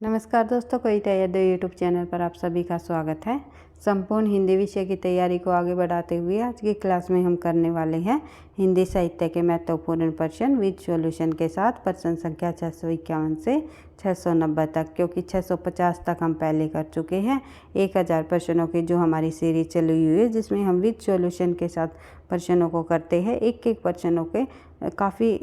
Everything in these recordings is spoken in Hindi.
नमस्कार दोस्तों, कोई तैयारी यूट्यूब चैनल पर आप सभी का स्वागत है। संपूर्ण हिंदी विषय की तैयारी को आगे बढ़ाते हुए आज की क्लास में हम करने वाले हैं हिंदी साहित्य के महत्वपूर्ण प्रश्न विद सॉल्यूशन के साथ प्रश्न संख्या 651 से 690 तक, क्योंकि 650 तक हम पहले कर चुके हैं। 1000 प्रश्नों की जो हमारी सीरीज चली हुई है, जिसमें हम विद सॉल्यूशन के साथ प्रश्नों को करते हैं। एक एक प्रश्नों के काफ़ी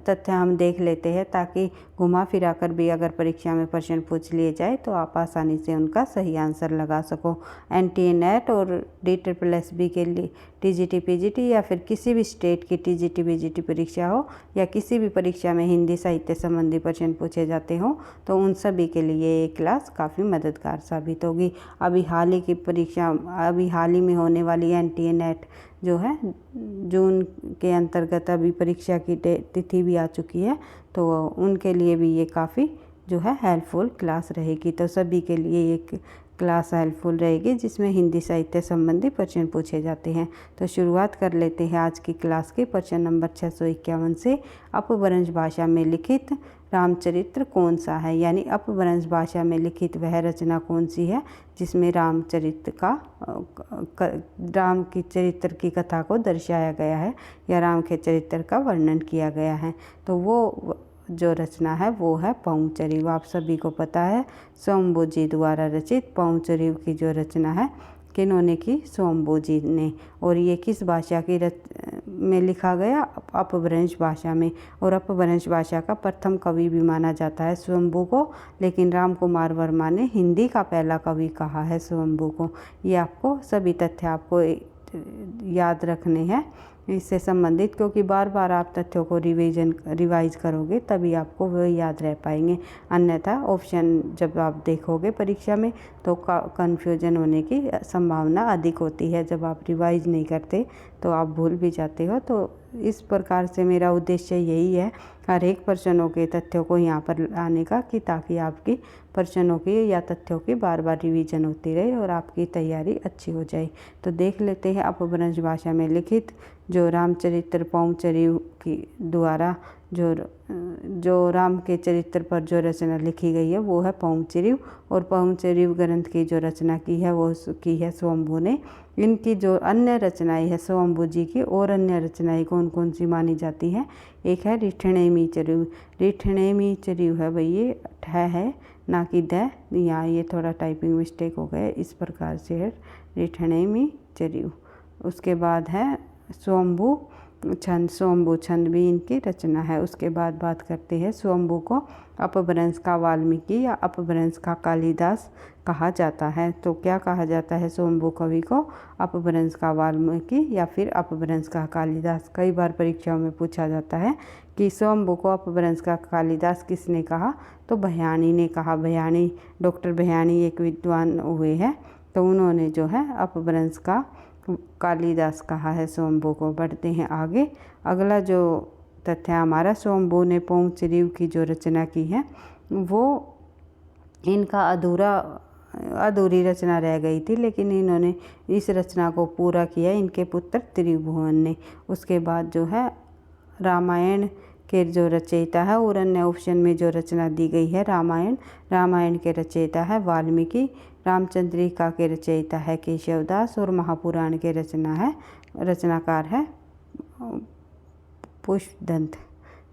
तथ्य हम देख लेते हैं, ताकि घुमा फिरा कर भी अगर परीक्षा में प्रश्न पूछ लिए जाए तो आप आसानी से उनका सही आंसर लगा सको। NTA नेट और DSSB के लिए TGT PGT या फिर किसी भी स्टेट की TGT PGT परीक्षा हो या किसी भी परीक्षा में हिंदी साहित्य संबंधी प्रश्न पूछे जाते हो, तो उन सभी के लिए ये क्लास काफ़ी मददगार साबित होगी। अभी हाल ही में होने वाली NTA नेट जो है जून के अंतर्गत अभी परीक्षा की तिथि भी आ चुकी है, तो उनके लिए भी ये काफ़ी जो है हेल्पफुल क्लास रहेगी। तो सभी के लिए एक क्लास हेल्पफुल रहेगी जिसमें हिंदी साहित्य संबंधी प्रश्न पूछे जाते हैं। तो शुरुआत कर लेते हैं आज की क्लास के प्रश्न नंबर 651 से। अपभ्रंश भाषा में लिखित रामचरित्र कौन सा है, यानी अपभ्रंश भाषा में लिखित वह रचना कौन सी है जिसमें राम की चरित्र की कथा को दर्शाया गया है या राम के चरित्र का वर्णन किया गया है। तो वो जो रचना है वो है पहुचरिव। आप सभी को पता है स्वयंभू जी द्वारा रचित पहुचरिव की जो रचना है किन्होंने की, स्वयंभू जी ने। और ये किस भाषा की में लिखा गया, अपभ्रंश भाषा में। और अपभ्रंश भाषा का प्रथम कवि भी माना जाता है स्वयंभू को, लेकिन राम कुमार वर्मा ने हिंदी का पहला कवि कहा है स्वयंभू को। ये आपको सभी तथ्य आपको याद रखने हैं इससे संबंधित, क्योंकि बार बार आप तथ्यों को रिवाइज करोगे तभी आपको वो याद रह पाएंगे। अन्यथा ऑप्शन जब आप देखोगे परीक्षा में तो कन्फ्यूजन होने की संभावना अधिक होती है। जब आप रिवाइज नहीं करते तो आप भूल भी जाते हो। तो इस प्रकार से मेरा उद्देश्य यही है हर एक प्रश्नों के तथ्यों को यहाँ पर लाने का, कि ताकि आपकी प्रश्नों की या तथ्यों की बार बार रिवीजन होती रहे और आपकी तैयारी अच्छी हो जाए। तो देख लेते हैं अपभ्रंश भाषा में लिखित जो रामचरित्र पहुचरिव की द्वारा जो राम के चरित्र पर जो रचना लिखी गई है वो है पहुचरिव। और पहुचरिव ग्रंथ की जो रचना की है वो की है स्वयंभू ने। इनकी जो अन्य रचनाएं है स्वयंभू जी की, और अन्य रचनाएं कौन कौन सी मानी जाती हैं, एक है रिठणेमी चरिव। रिठणेमी चरिव है भाई, ये ठ है ना कि द, यहाँ ये थोड़ा टाइपिंग मिस्टेक हो गया, इस प्रकार से है रिठणेमी चरिव। उसके बाद है स्वयंभू छंद। स्वयंभू छंद भी इनकी रचना है। उसके बाद बात करते हैं स्वयंभू को अपभ्रंश का वाल्मीकि या अपभ्रंश का कालिदास कहा जाता है। तो क्या कहा जाता है स्वयंभू कवि को, अपभ्रंश का वाल्मीकि या फिर अपभ्रंश का कालिदास। कई बार परीक्षाओं में पूछा जाता है कि स्वयंभू को अपभ्रंश का कालिदास किसने कहा, तो भयाणी ने कहा। भयाणी, डॉक्टर भयाणी एक विद्वान हुए हैं, तो उन्होंने जो है अपभ्रंश का कालिदास कहा है स्वयंभू को। बढ़ते हैं आगे। अगला जो तथ्य हमारा, स्वयंभू ने पहुचरिव की जो रचना की है वो इनका अधूरी रचना रह गई थी, लेकिन इन्होंने इस रचना को पूरा किया इनके पुत्र त्रिभुवन ने। उसके बाद जो है रामायण के जो रचयिता है, और अन्य ऑप्शन में जो रचना दी गई है रामायण के रचयिता है वाल्मीकि। रामचंद्रिका के रचयिता है केशवदास, और महापुराण के रचनाकार है पुष्पदंत।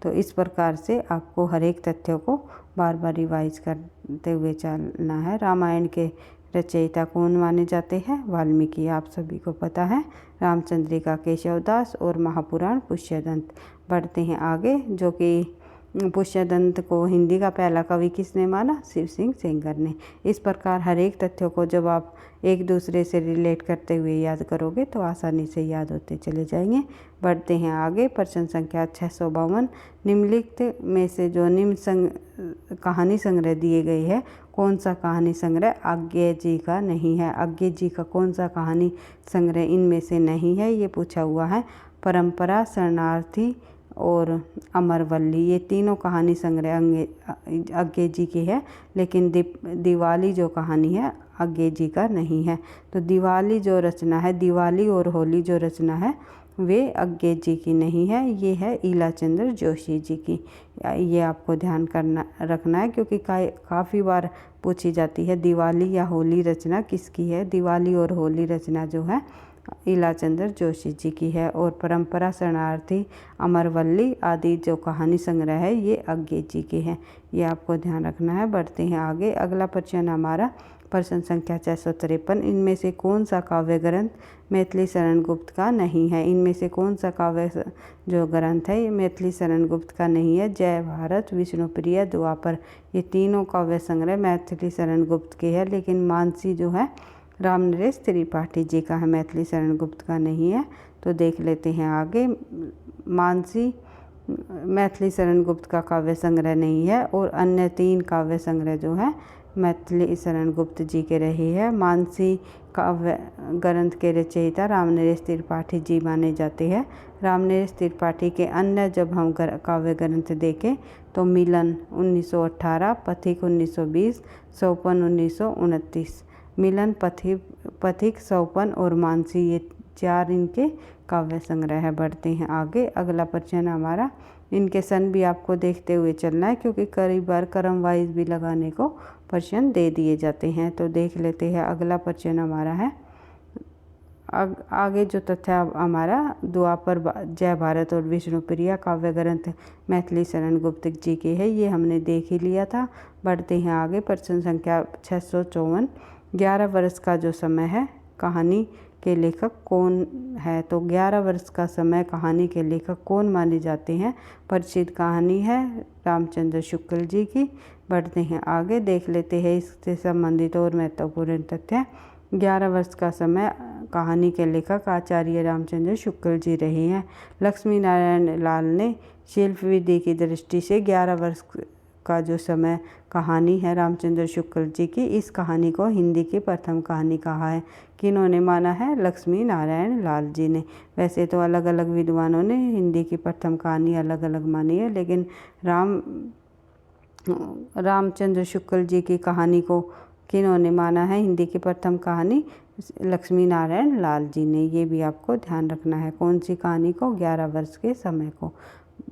तो इस प्रकार से आपको हर एक तथ्यों को बार बार रिवाइज करते हुए चलना है। रामायण के रचयिता कौन माने जाते हैं, वाल्मीकि, आप सभी को पता है। रामचंद्रिका केशवदास और महापुराण पुष्यदंत। बढ़ते हैं आगे, जो कि पुष्यदंत को हिंदी का पहला कवि किसने माना, शिव सिंह सेंगर ने। इस प्रकार हर एक तथ्यों को जब आप एक दूसरे से रिलेट करते हुए याद करोगे तो आसानी से याद होते चले जाएंगे। बढ़ते हैं आगे, प्रश्न संख्या 652। निम्नलिखित में से जो कहानी संग्रह दिए गए है, कौन सा कहानी संग्रह अज्ञेय जी का नहीं है। अज्ञेय जी का कौन सा कहानी संग्रह इनमें से नहीं है, ये पूछा हुआ है। परंपरा, शरणार्थी और अमरवल्ली, ये तीनों कहानी संग्रह अज्ञेय जी की है, लेकिन दिवाली जो कहानी है अज्ञेय जी का नहीं है। तो दिवाली जो रचना है, दिवाली और होली जो रचना है वे अज्ञे जी की नहीं है, ये है ईलाचंद्र जोशी जी की। ये आपको ध्यान रखना है क्योंकि काफ़ी बार पूछी जाती है। दिवाली या होली रचना किसकी है? दिवाली और होली रचना जो है ईलाचंद्र जोशी जी की है। और परंपरा शरणार्थी, अमरवल्ली आदि जो कहानी संग्रह है ये अज्ञे जी के हैं। ये आपको ध्यान रखना है। बढ़ते हैं आगे। अगला प्रश्न हमारा प्रश्न संख्या 653। इनमें से कौन सा काव्य ग्रंथ मैथिली शरण गुप्त का नहीं है? इनमें से कौन सा काव्य जो ग्रंथ है ये मैथिली शरण गुप्त का नहीं है? जय भारत, विष्णुप्रिय, द्वापर, ये तीनों काव्य संग्रह मैथिली शरण गुप्त के हैं। लेकिन मानसी जो है रामनरेश त्रिपाठी जी का है, मैथिली शरण गुप्त का नहीं है। तो देख लेते हैं आगे। मानसी मैथिली शरण गुप्त का काव्य संग्रह नहीं है और अन्य 3 काव्य संग्रह जो है मैथिली शरण गुप्त जी के रहे हैं। मानसी काव्य ग्रंथ के रचयिता रामनरेश त्रिपाठी जी माने जाते हैं। रामनरेश त्रिपाठी के अन्य जब हम काव्य ग्रंथ देखें तो मिलन 1918, पथिक 1920, सोपन 1929। मिलन, पथिक, सोपन और मानसी, ये 4 इनके काव्य संग्रह है। बढ़ते हैं आगे। अगला प्रश्न हमारा, इनके सन भी आपको देखते हुए चलना है क्योंकि कई बार क्रम वाइज भी लगाने को प्रश्न दे दिए जाते हैं। तो देख लेते हैं। अगला प्रश्न हमारा है आगे जो तथ्य हमारा द्वापर, जय भारत और विष्णुप्रिया काव्य ग्रंथ मैथिली शरण गुप्त जी के है, ये हमने देख ही लिया था। बढ़ते हैं आगे। प्रश्न संख्या 654। 11 वर्ष का जो समय है कहानी के लेखक कौन है? तो 11 वर्ष का समय कहानी के लेखक कौन माने जाते हैं? प्रसिद्ध कहानी है रामचंद्र शुक्ल जी की। बढ़ते हैं आगे। देख लेते हैं इससे संबंधित और महत्वपूर्ण तथ्य। 11 वर्ष का समय कहानी के लेखक आचार्य रामचंद्र शुक्ल जी रहे हैं। लक्ष्मी नारायण लाल ने शिल्प विधि की दृष्टि से 11 वर्ष का जो समय कहानी है रामचंद्र शुक्ल जी की, इस कहानी को हिंदी की प्रथम कहानी कहा है। किन्होंने माना है? लक्ष्मी नारायण लाल जी ने। वैसे तो अलग अलग विद्वानों ने हिंदी की प्रथम कहानी अलग अलग मानी है, लेकिन रामचंद्र शुक्ल जी की कहानी को किन्होंने माना है हिंदी की प्रथम कहानी? लक्ष्मी नारायण लाल जी ने। ये भी आपको ध्यान रखना है। कौन सी कहानी को? 11 वर्ष के समय को।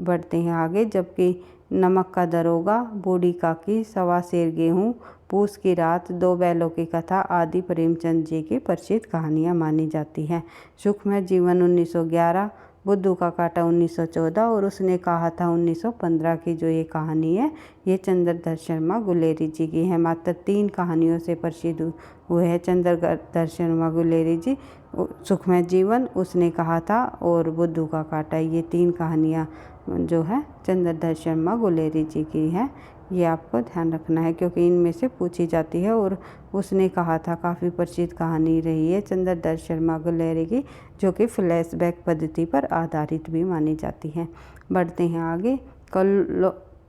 बढ़ते हैं आगे। जबकि नमक का दरोगा, बूढ़ी काकी, सवा सेर गेहूँ, पूस की रात, 2 बैलों की कथा आदि प्रेमचंद जी की प्रसिद्ध कहानियाँ मानी जाती हैं। सुखमय जीवन 1911, बुद्धू का कांटा 1914 और उसने कहा था 1915 की जो ये कहानी है ये चंद्रधर शर्मा गुलेरी जी की है। मात्र 3 कहानियों से प्रसिद्ध हुए हैं चंद्रधर शर्मा गुलेरी जी। सुखमय जीवन, उसने कहा था और बुद्धू का कांटा, ये 3 कहानियाँ जो है चंद्रधर शर्मा गुलेरी जी की है। ये आपको ध्यान रखना है क्योंकि इनमें से पूछी जाती है। और उसने कहा था काफ़ी प्रसिद्ध कहानी रही है चंद्रधर शर्मा गुलेरी की, जो कि फ्लैशबैक पद्धति पर आधारित भी मानी जाती है। बढ़ते हैं आगे।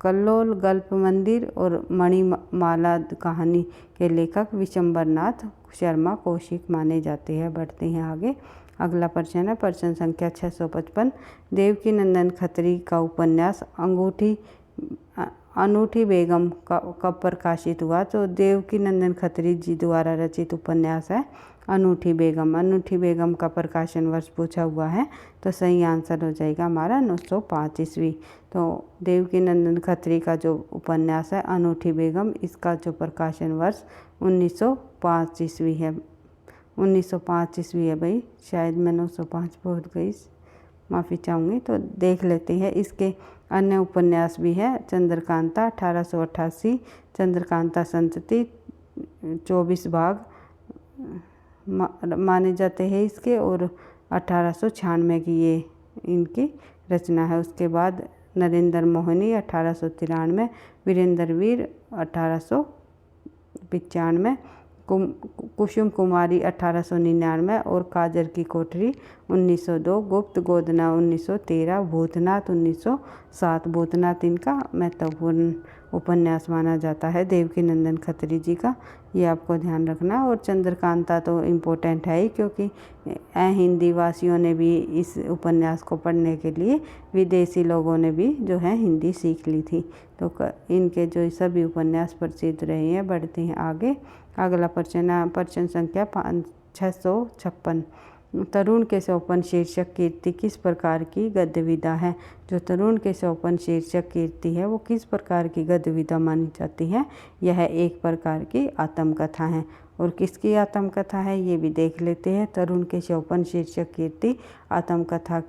कल्लोल गल्प मंदिर और मणिमाला कहानी के लेखक विशंबरनाथ शर्मा कौशिक माने जाते हैं। बढ़ते हैं आगे। अगला प्रश्न है प्रश्न संख्या 655। देवकीनंदन खत्री का उपन्यास अनूठी बेगम कब प्रकाशित हुआ? तो देवकीनंदन खत्री जी द्वारा रचित उपन्यास है अनूठी बेगम। अनूठी बेगम का प्रकाशन वर्ष पूछा हुआ है तो सही आंसर हो जाएगा हमारा 905 ईस्वी। तो देवकीनंदन खत्री का जो उपन्यास है अनूठी बेगम, इसका जो प्रकाशन वर्ष 1905 ईस्वी है। 1905 ईस्वी है भाई, शायद मैं 905 बोल गई, माफ़ी चाहूँगी। तो देख लेते हैं। इसके अन्य उपन्यास भी है। चंद्रकांता 1888, चंद्रकांता संतति 24 भाग माने जाते हैं इसके, और 1896 की ये इनकी रचना है। उसके बाद नरेंद्र मोहिनी 1893, वीरेंद्र वीर 1895, कुसुम कुमारी 1899 और काजर की कोठरी 1902, गुप्त गोदना 1913, भूतनाथ 1907। भूतनाथ इनका महत्वपूर्ण उपन्यास माना जाता है देवकीनंदन खत्री जी का। ये आपको ध्यान रखना। और चंद्रकांता तो इम्पोर्टेंट है ही क्योंकि हिंदी वासियों ने भी इस उपन्यास को पढ़ने के लिए विदेशी लोगों ने भी जो है हिंदी सीख ली थी। तो इनके जो सभी उपन्यास प्रसिद्ध रहे हैं। बढ़ते हैं आगे। अगला प्रश्न संख्या 656। तरुण के सोपान शीर्षक कीर्ति किस प्रकार की गद्य विधा है? जो तरुण के सोपान शीर्षक कीर्ति है वो किस प्रकार की गद्य विधा मानी जाती है? यह एक प्रकार की आत्मकथा है। और किसकी आत्मकथा है ये भी देख लेते हैं। तरुण के सोपान शीर्षक कीर्ति आत्मकथा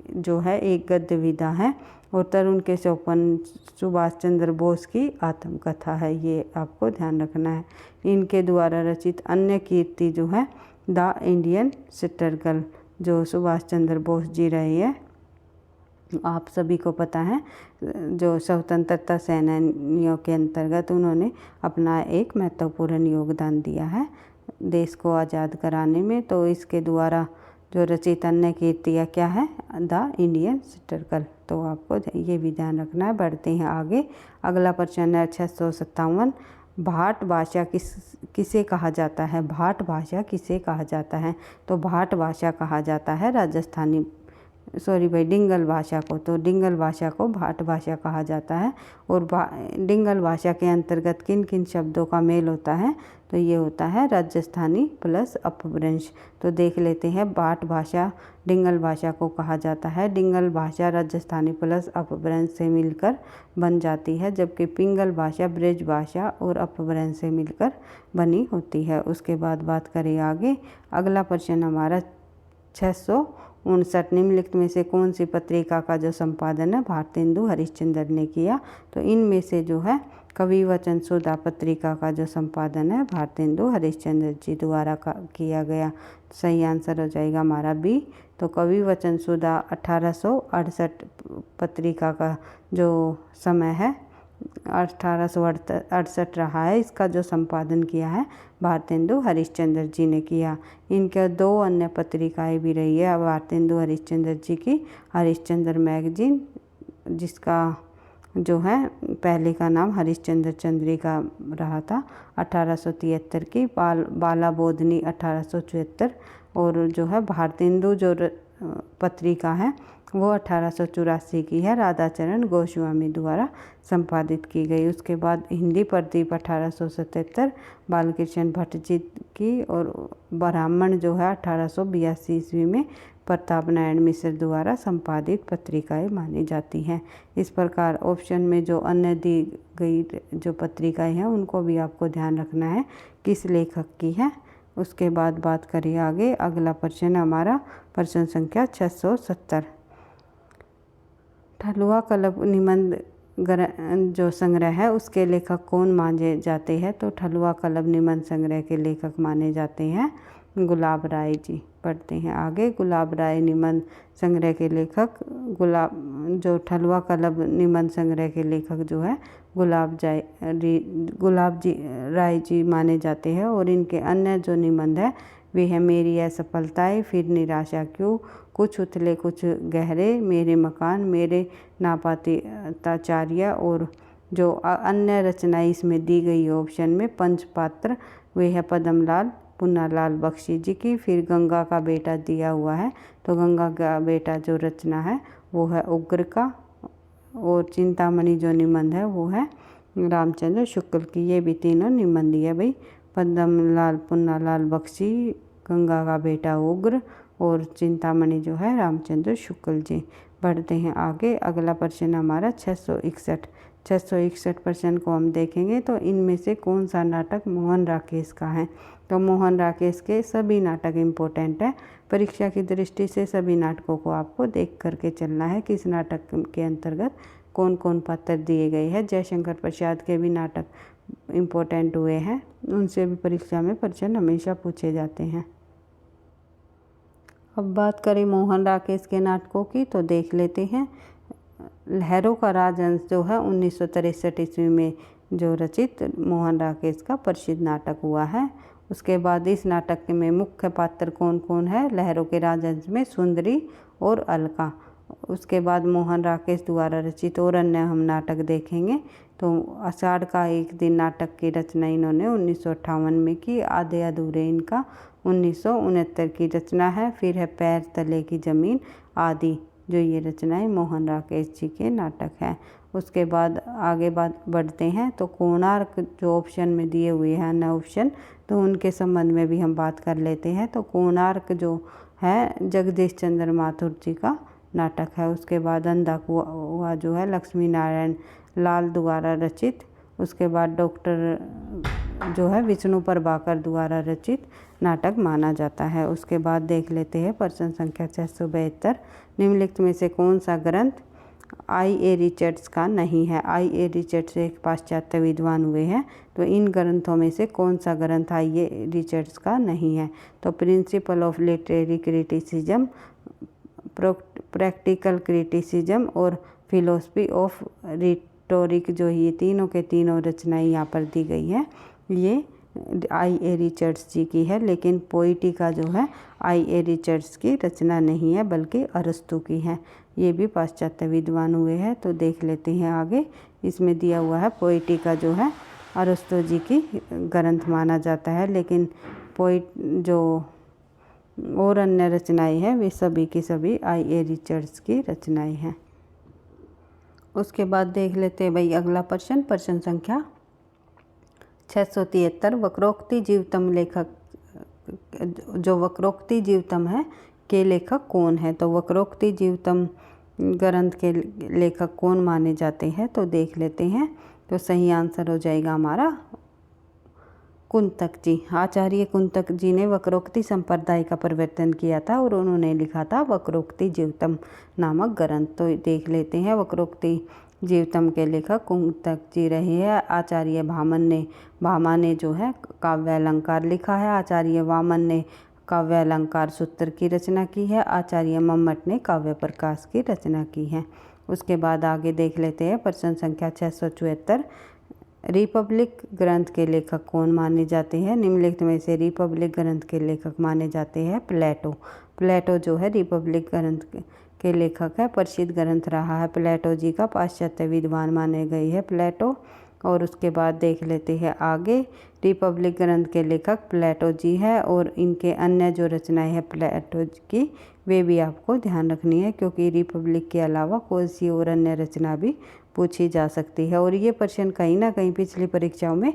जो है एक गद्य विधा है और तरुण के सोपान सुभाष चंद्र बोस की आत्मकथा है, ये आपको ध्यान रखना है। इनके द्वारा रचित अन्य कीर्ति जो है द इंडियन स्ट्रगल, जो सुभाष चंद्र बोस जी रहे हैं, आप सभी को पता है, जो स्वतंत्रता सेनानियों के अंतर्गत उन्होंने अपना एक महत्वपूर्ण योगदान दिया है देश को आज़ाद कराने में। तो इसके द्वारा जो रचित अन्य कीर्तियाँ क्या है? The Indian struggle. तो आपको ये भी ध्यान रखना है। बढ़ते हैं आगे। अगला प्रश्न है 657। भाट भाषा किसे कहा जाता है? भाट भाषा किसे कहा जाता है? तो भाट भाषा कहा जाता है राजस्थानी डिंगल भाषा को। तो डिंगल भाषा को भाट भाषा कहा जाता है। और डिंगल भाषा के अंतर्गत किन किन शब्दों का मेल होता है? तो ये होता है राजस्थानी प्लस अपभ्रंश। तो देख लेते हैं। भाट भाषा डिंगल भाषा को कहा जाता है। डिंगल भाषा राजस्थानी प्लस अपभ्रंश से मिलकर बन जाती है, जबकि पिंगल भाषा ब्रज भाषा और अपभ्रंश से मिलकर बनी होती है। उसके बाद बात करें आगे। अगला प्रश्न हमारा 659। निम्नलिखित में से कौन सी पत्रिका का जो संपादन है भारतेंदु हरिश्चंद्र ने किया? तो इनमें से जो है कवि वचन सुधा पत्रिका का जो संपादन है भारतेंदु हरिश्चंद्र जी द्वारा किया गया। सही आंसर हो जाएगा हमारा बी। तो कवि वचन सुधा 1868 पत्रिका का जो समय है 1868 रहा है। इसका जो संपादन किया है भारतेंदु हरिश्चंद्र जी ने किया। इनके दो अन्य पत्रिकाएं भी रही है भारतेंदु हरिश्चंद्र जी की। हरिश्चंद्र मैगजीन, जिसका जो है पहले का नाम हरिश्चंद्र चंद्रिका रहा था 1873 की। बाला बोधनी 1874। और जो है भारतेंदु जो पत्रिका है वो 1884 की है, राधाचरण गोस्वामी द्वारा संपादित की गई। उसके बाद हिंदी प्रदीप 1877 बालकृष्ण भट्ट जी की। और ब्राह्मण जो है 1882 ईस्वी में प्रताप नारायण मिश्र द्वारा संपादित पत्रिकाएं मानी जाती हैं। इस प्रकार ऑप्शन में जो अन्य दी गई जो पत्रिकाएं हैं उनको भी आपको ध्यान रखना है किस लेखक की है। उसके बाद बात करिए आगे। अगला प्रश्न हमारा प्रश्न संख्या 670। ठलुआ कलब निबंध जो संग्रह है उसके लेखक कौन माने जाते हैं? तो ठलुआ कलब निबंध संग्रह के लेखक माने जाते हैं गुलाब राय जी। पढ़ते हैं आगे। गुलाब राय निबंध संग्रह के लेखक जो ठलुआ कलब निबंध संग्रह के लेखक जो है गुलाब जी राय जी माने जाते हैं। और इनके अन्य जो निबंध है वे है मेरी असफलताएं, फिर निराशा क्यों, कुछ उथले कुछ गहरे, मेरे मकान, मेरे नापाताचार्य। और जो अन्य रचनाएं इसमें दी गई ऑप्शन में पंचपात्र वे है पद्मलाल पुन्नालाल बख्शी जी की। फिर गंगा का बेटा दिया हुआ है, तो गंगा का बेटा जो रचना है वो है उग्र का। और चिंतामणि जो निबंध है वो है रामचंद्र शुक्ल की। ये भी तीनों निबंध है भाई, पद्मलाल पुन्नालाल बख्शी, गंगा का बेटा उग्र और चिंतामणि जो है रामचंद्र शुक्ल जी। बढ़ते हैं आगे। अगला प्रश्न हमारा 661 प्रश्न को हम देखेंगे। तो इनमें से कौन सा नाटक मोहन राकेश का है? तो मोहन राकेश के सभी नाटक इम्पोर्टेंट है। परीक्षा की दृष्टि से सभी नाटकों को आपको देख करके चलना है किस नाटक के अंतर्गत कौन कौन पात्र दिए गए हैं। जयशंकर प्रसाद के भी नाटक इम्पोर्टेंट हुए हैं, उनसे भी परीक्षा में प्रश्न हमेशा पूछे जाते हैं। अब बात करें मोहन राकेश के नाटकों की तो देख लेते हैं। लहरों का राजहंस जो है 1963 ईस्वी में जो रचित मोहन राकेश का प्रसिद्ध नाटक हुआ है। उसके बाद इस नाटक में मुख्य पात्र कौन कौन है? लहरों के राजहंस में सुंदरी और अलका। उसके बाद मोहन राकेश द्वारा रचित और अन्य हम नाटक देखेंगे। तो आषाढ़ का एक दिन नाटक की रचना इन्होंने 1958 में की। आधे अधूरे इनका 1969 की रचना है। फिर है पैर तले की ज़मीन आदि, जो ये रचनाएं मोहन राकेश जी के नाटक हैं। उसके बाद आगे बढ़ते हैं। तो कोणार्क जो ऑप्शन में दिए हुए हैं अन्य ऑप्शन, तो उनके संबंध में भी हम बात कर लेते हैं। तो कोणार्क जो है जगदीश चंद्र माथुर जी का नाटक है। उसके बाद अंधा कुआं जो है लक्ष्मी नारायण लाल द्वारा रचित, उसके बाद डॉक्टर जो है विष्णु प्रभाकर द्वारा रचित नाटक माना जाता है। उसके बाद देख लेते हैं प्रश्न संख्या 672, निम्नलिखित में से कौन सा ग्रंथ I.A. रिचर्ड्स का नहीं है। I.A. रिचर्ड्स एक पाश्चात्य विद्वान हुए हैं, तो इन ग्रंथों में से कौन सा ग्रंथ I.A. रिचर्ड्स का नहीं है। तो principle of literary criticism, practical criticism और फिलोसफी ऑफ रिटोरिक, जो ये तीनों के तीनों रचनाएं यहाँ पर दी गई है, ये I.A. रिचर्ड्स जी की है। लेकिन पोइटिका जो है I.A. रिचर्ड्स की रचना नहीं है बल्कि अरस्तु की है। ये भी पाश्चात्य विद्वान हुए हैं। तो देख लेते हैं आगे, इसमें दिया हुआ है पोइटिका जो है अरस्तु जी की ग्रंथ माना जाता है, लेकिन जो और अन्य रचनाएं हैं वे सभी की सभी I.A. रिचर्ड्स की रचनाएं हैं। उसके बाद देख लेते हैं भाई अगला प्रश्न, प्रश्न संख्या 673, वक्रोक्ति जीवतम लेखक, जो वक्रोक्ति जीवतम है के लेखक कौन है। तो वक्रोक्ति जीवतम ग्रंथ के लेखक कौन माने जाते हैं, तो देख लेते हैं। तो सही आंसर हो जाएगा हमारा कुंतक जी। आचार्य कुंतक जी ने वक्रोक्ति संप्रदाय का प्रवर्तन किया था और उन्होंने लिखा था वक्रोक्ति जीवतम नामक ग्रंथ। तो देख लेते हैं, वक्रोक्ति जीवतम के लेखक कुंतक जी रहे हैं। आचार्य भामा ने जो है काव्य अलंकार लिखा है। आचार्य वामन ने काव्य अलंकार सूत्र की रचना की है। आचार्य मम्मट ने काव्य प्रकाश की रचना की है। उसके बाद आगे देख लेते हैं प्रश्न संख्या 674, रिपब्लिक ग्रंथ के लेखक कौन माने जाते हैं। निम्नलिखित में से रिपब्लिक ग्रंथ के लेखक माने जाते हैं प्लेटो। प्लेटो जो है रिपब्लिक ग्रंथ के लेखक है। प्रसिद्ध ग्रंथ रहा है प्लेटो जी का, पाश्चात्य विद्वान माने गए हैं प्लेटो। और उसके बाद देख लेते हैं आगे, रिपब्लिक ग्रंथ के लेखक प्लेटो जी है और इनके अन्य जो रचनाएं हैं प्लेटो की वे भी आपको ध्यान रखनी है, क्योंकि रिपब्लिक के अलावा कोई सी और अन्य रचना भी पूछी जा सकती है। और ये प्रश्न कहीं ना कहीं पिछली परीक्षाओं में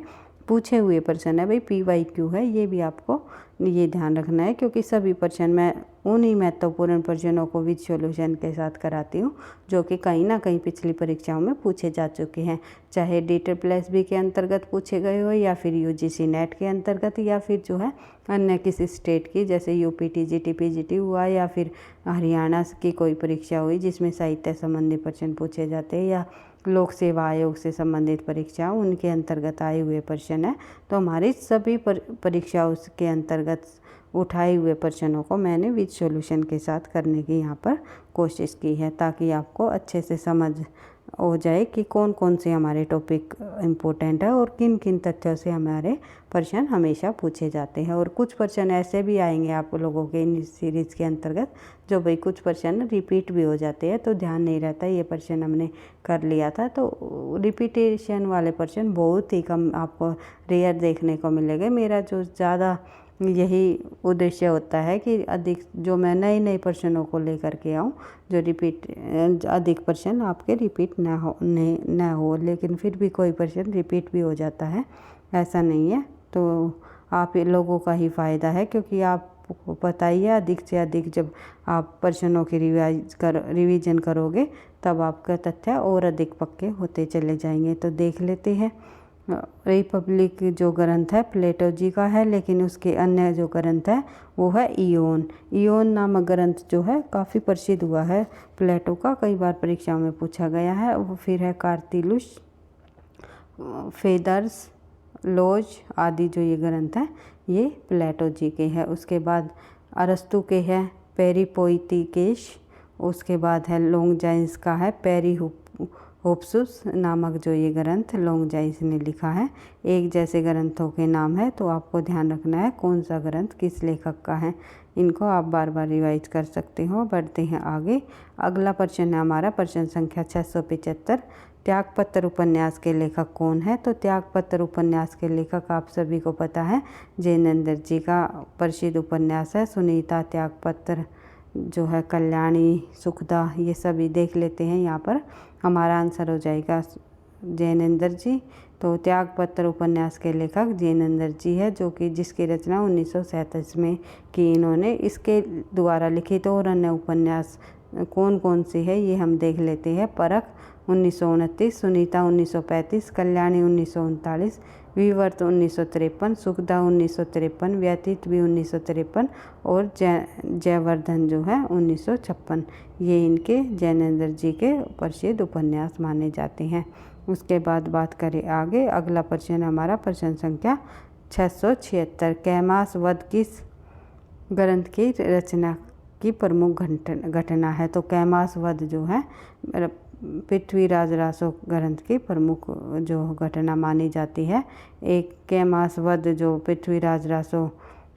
पूछे हुए प्रश्न है भाई, PYQ है, ये भी आपको ये ध्यान रखना है, क्योंकि सभी प्रश्न मैं उन्हीं महत्वपूर्ण प्रश्नों को विद सॉल्यूशन के साथ कराती हूँ जो कि कहीं ना कहीं पिछली परीक्षाओं में पूछे जा चुके हैं, चाहे DET+B के अंतर्गत पूछे गए हो या फिर UGC नेट के अंतर्गत या फिर जो है अन्य किसी स्टेट की, जैसे UP TGT PGT हुआ या फिर हरियाणा की कोई परीक्षा हुई जिसमें साहित्य संबंधी प्रश्न पूछे जाते हैं, या लोक सेवा आयोग से संबंधित परीक्षा उनके अंतर्गत आए हुए प्रश्न है। तो हमारी सभी परीक्षाओं के अंतर्गत उठाए हुए प्रश्नों को मैंने विद सॉल्यूशन के साथ करने की यहाँ पर कोशिश की है, ताकि आपको अच्छे से समझ हो जाए कि कौन कौन से हमारे टॉपिक इम्पोर्टेंट है और किन किन तथ्यों से हमारे प्रश्न हमेशा पूछे जाते हैं। और कुछ प्रश्न ऐसे भी आएंगे आप लोगों के इन सीरीज़ के अंतर्गत जो भाई कुछ प्रश्न रिपीट भी हो जाते हैं, तो ध्यान नहीं रहता ये प्रश्न हमने कर लिया था। तो रिपीटेशन वाले प्रश्न बहुत ही कम आपको रेयर देखने को मिलेंगे। मेरा जो ज़्यादा यही उद्देश्य होता है कि अधिक जो मैं नए नए प्रश्नों को लेकर के आऊँ, जो अधिक प्रश्न आपके रिपीट ना हो, लेकिन फिर भी कोई प्रश्न रिपीट भी हो जाता है, ऐसा नहीं है। तो आप लोगों का ही फ़ायदा है, क्योंकि आपको पता ही है अधिक से अधिक जब आप प्रश्नों की रिवीजन करोगे तब आपका तथ्य और अधिक पक्के होते चले जाएंगे। तो देख लेते हैं, रिपब्लिक जो ग्रंथ है प्लेटो जी का है, लेकिन उसके अन्य जो ग्रंथ है वो है इयोन नामक ग्रंथ जो है काफ़ी प्रसिद्ध हुआ है प्लेटो का, कई बार परीक्षाओं में पूछा गया है। वो फिर है कार्तिलुस, फेदर्स, लॉज आदि जो ये ग्रंथ है ये प्लेटो जी के हैं। उसके बाद अरस्तु के हैं पेरिपोइतिकेश, उसके बाद है लॉन्गजाइस का है पेरिहोप्सुस नामक जो ये ग्रंथ लॉन्गजाइस ने लिखा है। एक जैसे ग्रंथों के नाम है, तो आपको ध्यान रखना है कौन सा ग्रंथ किस लेखक का है, इनको आप बार बार रिवाइज कर सकते हो। बढ़ते हैं आगे, अगला प्रश्न है हमारा प्रश्न संख्या 675, त्यागपत्र उपन्यास के लेखक कौन है। तो त्यागपत्र उपन्यास के लेखक आप सभी को पता है जैनेन्द्र जी का प्रसिद्ध उपन्यास है सुनीता, त्यागपत्र जो है कल्याणी, सुखदा, ये सभी देख लेते हैं। यहाँ पर हमारा आंसर हो जाएगा जैनेन्द्र जी। तो त्यागपत्र उपन्यास के लेखक जैनेन्द्र जी है, जो कि जिसकी रचना 1937 में की इन्होंने। इसके द्वारा लिखित और अन्य उपन्यास कौन कौन से है ये हम देख लेते हैं। परख 1929, सुनीता 1935, कल्याणी 1939, विवर्त 1953, सुखदा 1953, व्यतीत भी 1953 और जयवर्धन जो है 1956। ये इनके जैनेन्द्र जी के प्रसिद्ध उपन्यास माने जाते हैं। उसके बाद बात करें आगे, अगला प्रश्न हमारा प्रश्न संख्या 676, कैमास वध किस ग्रंथ की रचना की प्रमुख घटना है। तो कैमास वध जो है पृथ्वीराज रासो ग्रंथ की प्रमुख जो घटना मानी जाती है। एक कैमास वध जो पृथ्वीराज रासो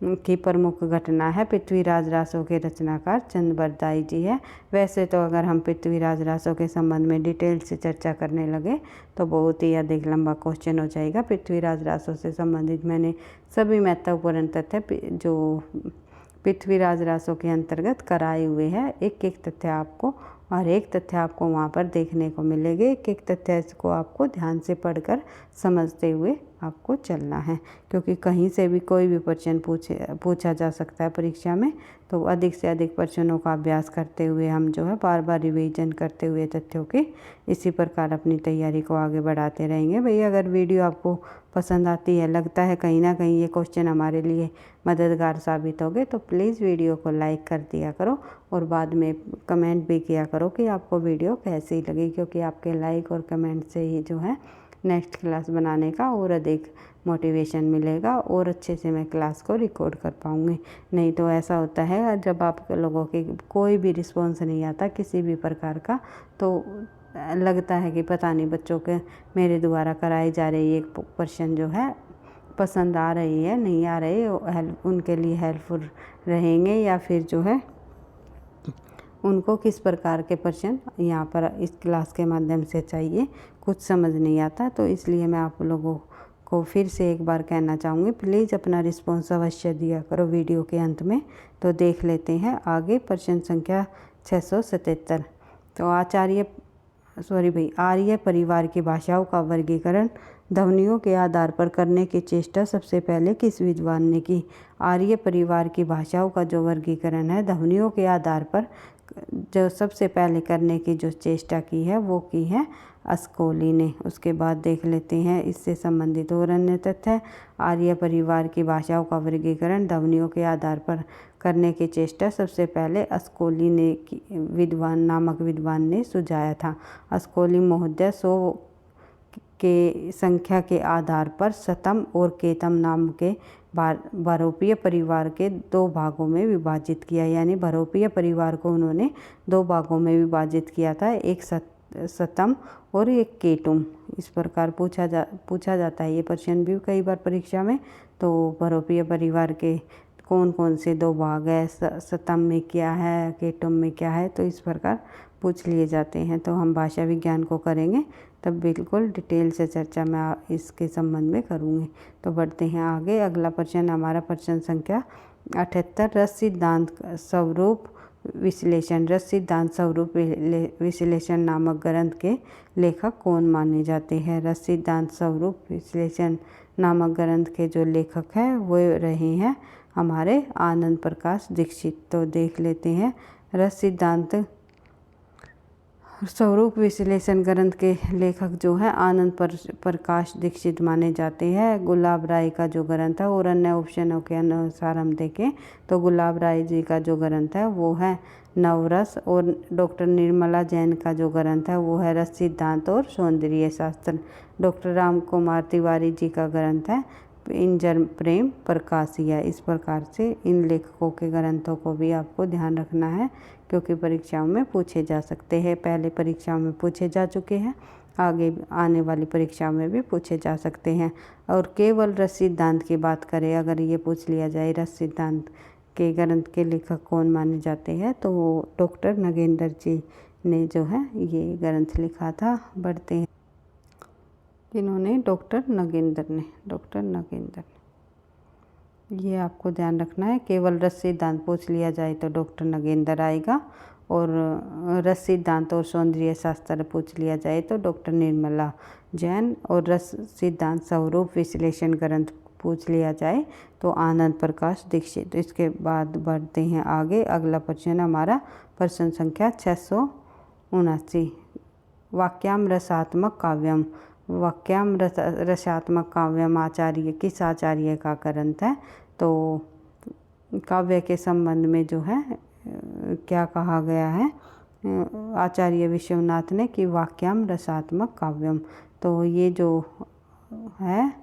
की प्रमुख घटना है। पृथ्वीराज रासो के रचनाकार चंद्रबरदाई जी है। वैसे तो अगर हम पृथ्वीराज रासो के संबंध में डिटेल से चर्चा करने लगे तो बहुत ही अधिक लंबा क्वेश्चन हो जाएगा। पृथ्वीराज रासो से संबंधित मैंने सभी महत्वपूर्ण तथ्य जो पृथ्वीराज रासो के अंतर्गत कराए हुए हैं। एक एक तथ्य आपको और एक तथ्य आपको वहाँ पर देखने को मिलेंगे। एक एक तथ्य को आपको ध्यान से पढ़कर समझते हुए आपको चलना है, क्योंकि कहीं से भी कोई भी प्रश्न पूछा जा सकता है परीक्षा में। तो अधिक से अधिक प्रश्नों का अभ्यास करते हुए हम जो है बार बार रिवीजन करते हुए तथ्यों की इसी प्रकार अपनी तैयारी को आगे बढ़ाते रहेंगे। भैया अगर वीडियो आपको पसंद आती है, लगता है कहीं ना कहीं ये क्वेश्चन हमारे लिए मददगार साबित होंगे, तो प्लीज़ वीडियो को लाइक कर दिया करो और बाद में कमेंट भी किया करो कि आपको वीडियो कैसी लगी, क्योंकि आपके लाइक और कमेंट से ही जो है नेक्स्ट क्लास बनाने का और अधिक मोटिवेशन मिलेगा और अच्छे से मैं क्लास को रिकॉर्ड कर पाऊँगी। नहीं तो ऐसा होता है जब आप लोगों के कोई भी रिस्पॉन्स नहीं आता किसी भी प्रकार का, तो लगता है कि पता नहीं बच्चों के मेरे द्वारा कराई जा रही एक क्वेश्चन जो है पसंद आ रही है नहीं आ रही, उनके लिए हेल्पफुल रहेंगे या फिर जो है उनको किस प्रकार के प्रश्न यहाँ पर इस क्लास के माध्यम से चाहिए, कुछ समझ नहीं आता। तो इसलिए मैं आप लोगों को फिर से एक बार कहना चाहूँगी, प्लीज़ अपना रिस्पॉन्स अवश्य दिया करो वीडियो के अंत में। तो देख लेते हैं आगे प्रश्न संख्या 677। तो आर्य परिवार की भाषाओं का वर्गीकरण ध्वनियों के आधार पर करने की चेष्टा सबसे पहले किस विद्वान ने की। आर्य परिवार की भाषाओं का जो वर्गीकरण है ध्वनियों के आधार पर जो सबसे पहले करने की जो चेष्टा की है वो की है अस्कोली ने। उसके बाद देख लेते हैं इससे संबंधित और अन्य तथ्य। आर्य परिवार की भाषाओं का वर्गीकरण ध्वनियों के आधार पर करने की चेष्टा सबसे पहले अस्कोली ने नामक विद्वान ने सुझाया था। अस्कोली महोदय 100 के संख्या के आधार पर शतम और केतम नाम के बहुरूपीय परिवार के 2 भागों में विभाजित किया। यानी बहुरूपीय परिवार को उन्होंने 2 भागों में विभाजित किया था, एक शतम और एक केटुम। इस प्रकार पूछा जाता है ये प्रश्न भी कई बार परीक्षा में। तो बहुरूपीय परिवार के कौन कौन से 2 भाग है, शतम में क्या है, केटुम में क्या है, तो इस प्रकार पूछ लिए जाते हैं। तो हम भाषा विज्ञान को करेंगे तब बिल्कुल डिटेल से चर्चा मैं इसके संबंध में करूँगी। तो बढ़ते हैं आगे। अगला प्रश्न हमारा प्रश्न संख्या 78, रस सिद्धांत स्वरूप विश्लेषण। रस सिद्धांत स्वरूप विश्लेषण नामक ग्रंथ के लेखक कौन माने जाते हैं। रस सिद्धांत स्वरूप विश्लेषण नामक ग्रंथ के जो लेखक हैं वो रहे हैं हमारे आनंद प्रकाश दीक्षित। तो देख लेते हैं रस सिद्धांत स्वरूप विश्लेषण ग्रंथ के लेखक जो है आनंद प्रकाश दीक्षित माने जाते हैं। गुलाब राय का जो ग्रंथ है और अन्य ऑप्शनों के अनुसार हम देखें तो गुलाब राय जी का जो ग्रंथ है वो है नवरस, और डॉक्टर निर्मला जैन का जो ग्रंथ है वो है रस सिद्धांत और सौंदर्य शास्त्र। डॉक्टर राम कुमार तिवारी जी का ग्रंथ है इंजर प्रेम प्रकाशिया। इस प्रकार से इन लेखकों के ग्रंथों को भी आपको ध्यान रखना है, क्योंकि परीक्षाओं में पूछे जा सकते हैं। पहले परीक्षाओं में पूछे जा चुके हैं, आगे आने वाली परीक्षाओं में भी पूछे जा सकते हैं। और केवल रस सिद्धांत की बात करें, अगर ये पूछ लिया जाए रस सिद्धांत के ग्रंथ के लेखक कौन माने जाते हैं, तो वो डॉक्टर नगेंद्र जी ने जो है ये ग्रंथ लिखा था। बढ़ते हैं, इन्होंने डॉक्टर नगेंद्र, ये आपको ध्यान रखना है। केवल रस सिद्धांत पूछ लिया जाए तो डॉक्टर नगेंद्र आएगा, और रस सिद्धांत और सौंदर्य शास्त्र पूछ लिया जाए तो डॉक्टर निर्मला जैन, और रस सिद्धांत स्वरूप विश्लेषण ग्रंथ पूछ लिया जाए तो आनंद प्रकाश दीक्षित। तो इसके बाद बढ़ते हैं आगे। अगला प्रश्न हमारा प्रश्न संख्या 679। वाक्याम रसात्मक काव्यम। वाक्याम रसात्मक काव्यम आचार्य किस आचार्य का ग्रंथ है? तो काव्य के संबंध में जो है क्या कहा गया है आचार्य विश्वनाथ ने कि वाक्याम रसात्मक काव्यम। तो ये जो है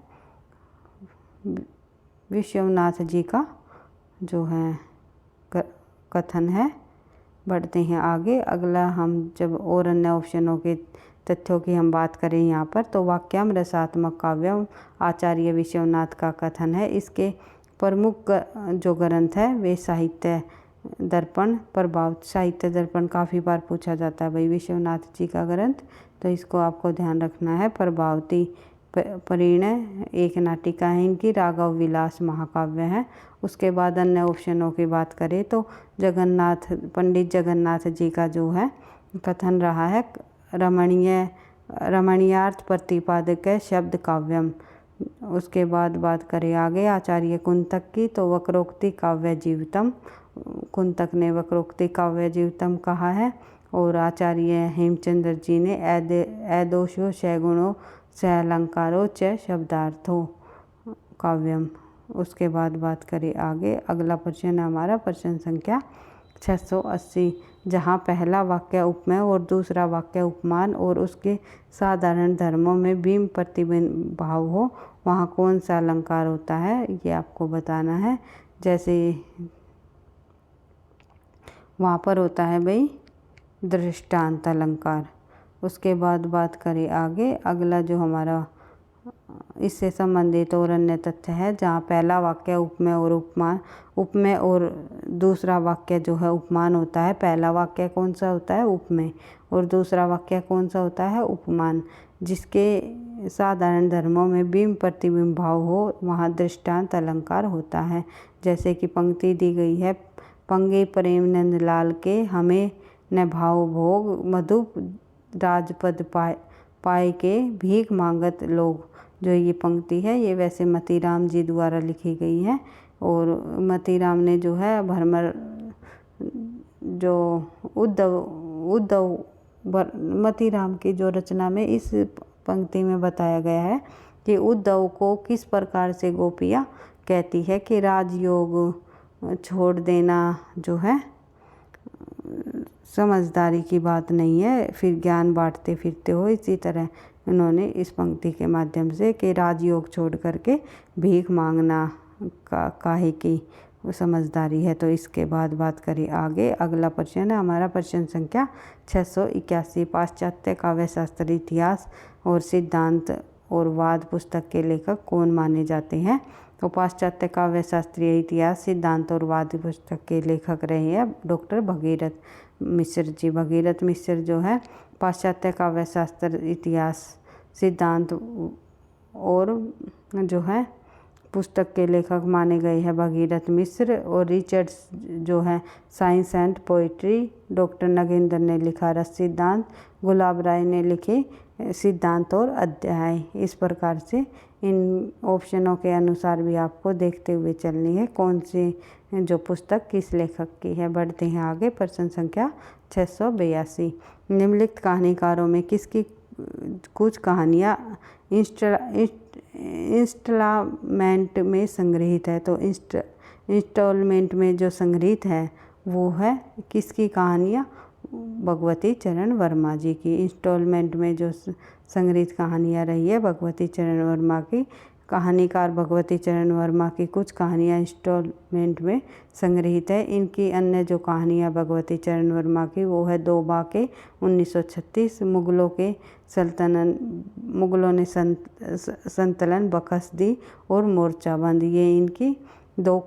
विश्वनाथ जी का जो है कथन है। बढ़ते हैं आगे। अगला हम जब और अन्य ऑप्शनों के तथ्यों की हम बात करें यहाँ पर, तो वाक्याम रसात्मक काव्यम आचार्य विश्वनाथ का कथन है। इसके प्रमुख जो ग्रंथ है वे साहित्य दर्पण प्रभाव। साहित्य दर्पण काफ़ी बार पूछा जाता है भाई विश्वनाथ जी का ग्रंथ, तो इसको आपको ध्यान रखना है। प्रभावती परिणय एक नाटिका है इनकी। राघव विलास महाकाव्य है। उसके बाद अन्य ऑप्शनों की बात करें तो पंडित जगन्नाथ जी का जो है कथन रहा है रमणीयार्थ प्रतिपादक शब्द काव्यम। उसके बाद बात करें आगे आचार्य कुंतक की, तो वक्रोक्ति काव्य जीवितम। कुंतक ने वक्रोक्ति काव्य जीवितम कहा है। और आचार्य हेमचंद्र जी ने ऐदोषो शैगुणो सलंकारो च शब्दार्थो काव्यम। उसके बाद बात करें आगे। अगला प्रश्न हमारा प्रश्न संख्या 680। जहाँ पहला वाक्य उपमेय और दूसरा वाक्य उपमान और उसके साधारण धर्मों में भीम प्रतिबिंब भाव हो, वहाँ कौन सा अलंकार होता है ये आपको बताना है। जैसे वहाँ पर होता है भाई दृष्टांत अलंकार। उसके बाद बात करें आगे। अगला जो हमारा इससे संबंधित और अन्य तथ्य है, जहाँ पहला वाक्य उपमेय और उपमान, उपमेय और दूसरा वाक्य जो है उपमान होता है। पहला वाक्य कौन सा होता है? उपमेय, और दूसरा वाक्य कौन सा होता है? उपमान। जिसके साधारण धर्मों में बिंब प्रतिबिंब भाव हो, वहाँ दृष्टांत अलंकार होता है। जैसे कि पंक्ति दी गई है, पंगे प्रेम नंद लाल के हमें न भाव भोग, मधु राजपद पाए के भीख मांगत लोग। जो ये पंक्ति है ये वैसे मतीराम जी द्वारा लिखी गई है, और मतीराम ने जो है भरमर जो उद्धव मतीराम की जो रचना में इस पंक्ति में बताया गया है कि उद्धव को किस प्रकार से गोपियाँ कहती है कि राजयोग छोड़ देना जो है समझदारी की बात नहीं है, फिर ज्ञान बांटते फिरते हो। इसी तरह उन्होंने इस पंक्ति के माध्यम से कि राजयोग छोड़ करके भीख मांगना काहे की वो समझदारी है। तो इसके बाद बात करें आगे। अगला प्रश्न है हमारा प्रश्न संख्या 681। पाश्चात्य काव्यशास्त्र इतिहास और सिद्धांत और वाद पुस्तक के लेखक कौन माने जाते हैं? तो पाश्चात्य काव्यशास्त्रीय इतिहास सिद्धांत और वाद पुस्तक के लेखक रहे हैं डॉक्टर भगीरथ मिश्र जी। भगीरथ मिश्र जो है पाश्चात्य काव्यशास्त्र इतिहास सिद्धांत और जो है पुस्तक के लेखक माने गए हैं भगीरथ मिश्र। और रिचर्ड्स जो है science and poetry, doctor Nagendra ने लिखा रस सिद्धांत, गुलाब राय ने लिखे सिद्धांत और अध्याय। इस प्रकार से इन ऑप्शनों के अनुसार भी आपको देखते हुए चलनी है कौन सी जो पुस्तक किस लेखक की है। बढ़ते हैं आगे। प्रश्न संख्या 682। निम्नलिखित कहानीकारों में किसकी कुछ कहानियाँ इंस्टॉलमेंट में संग्रहित है? तो इंस्टॉलमेंट में जो संग्रहित है वो है किसकी कहानियाँ? भगवती चरण वर्मा जी की। इंस्टॉलमेंट में जो संग्रहित कहानियाँ रही है भगवती चरण वर्मा की। कहानीकार भगवती चरण वर्मा की कुछ कहानियाँ इंस्टॉलमेंट में संग्रहित है। इनकी अन्य जो कहानियाँ भगवती चरण वर्मा की वो है दो बाके 1936, मुगलों ने संतलन बखसदी और मोर्चाबंद, ये इनकी दो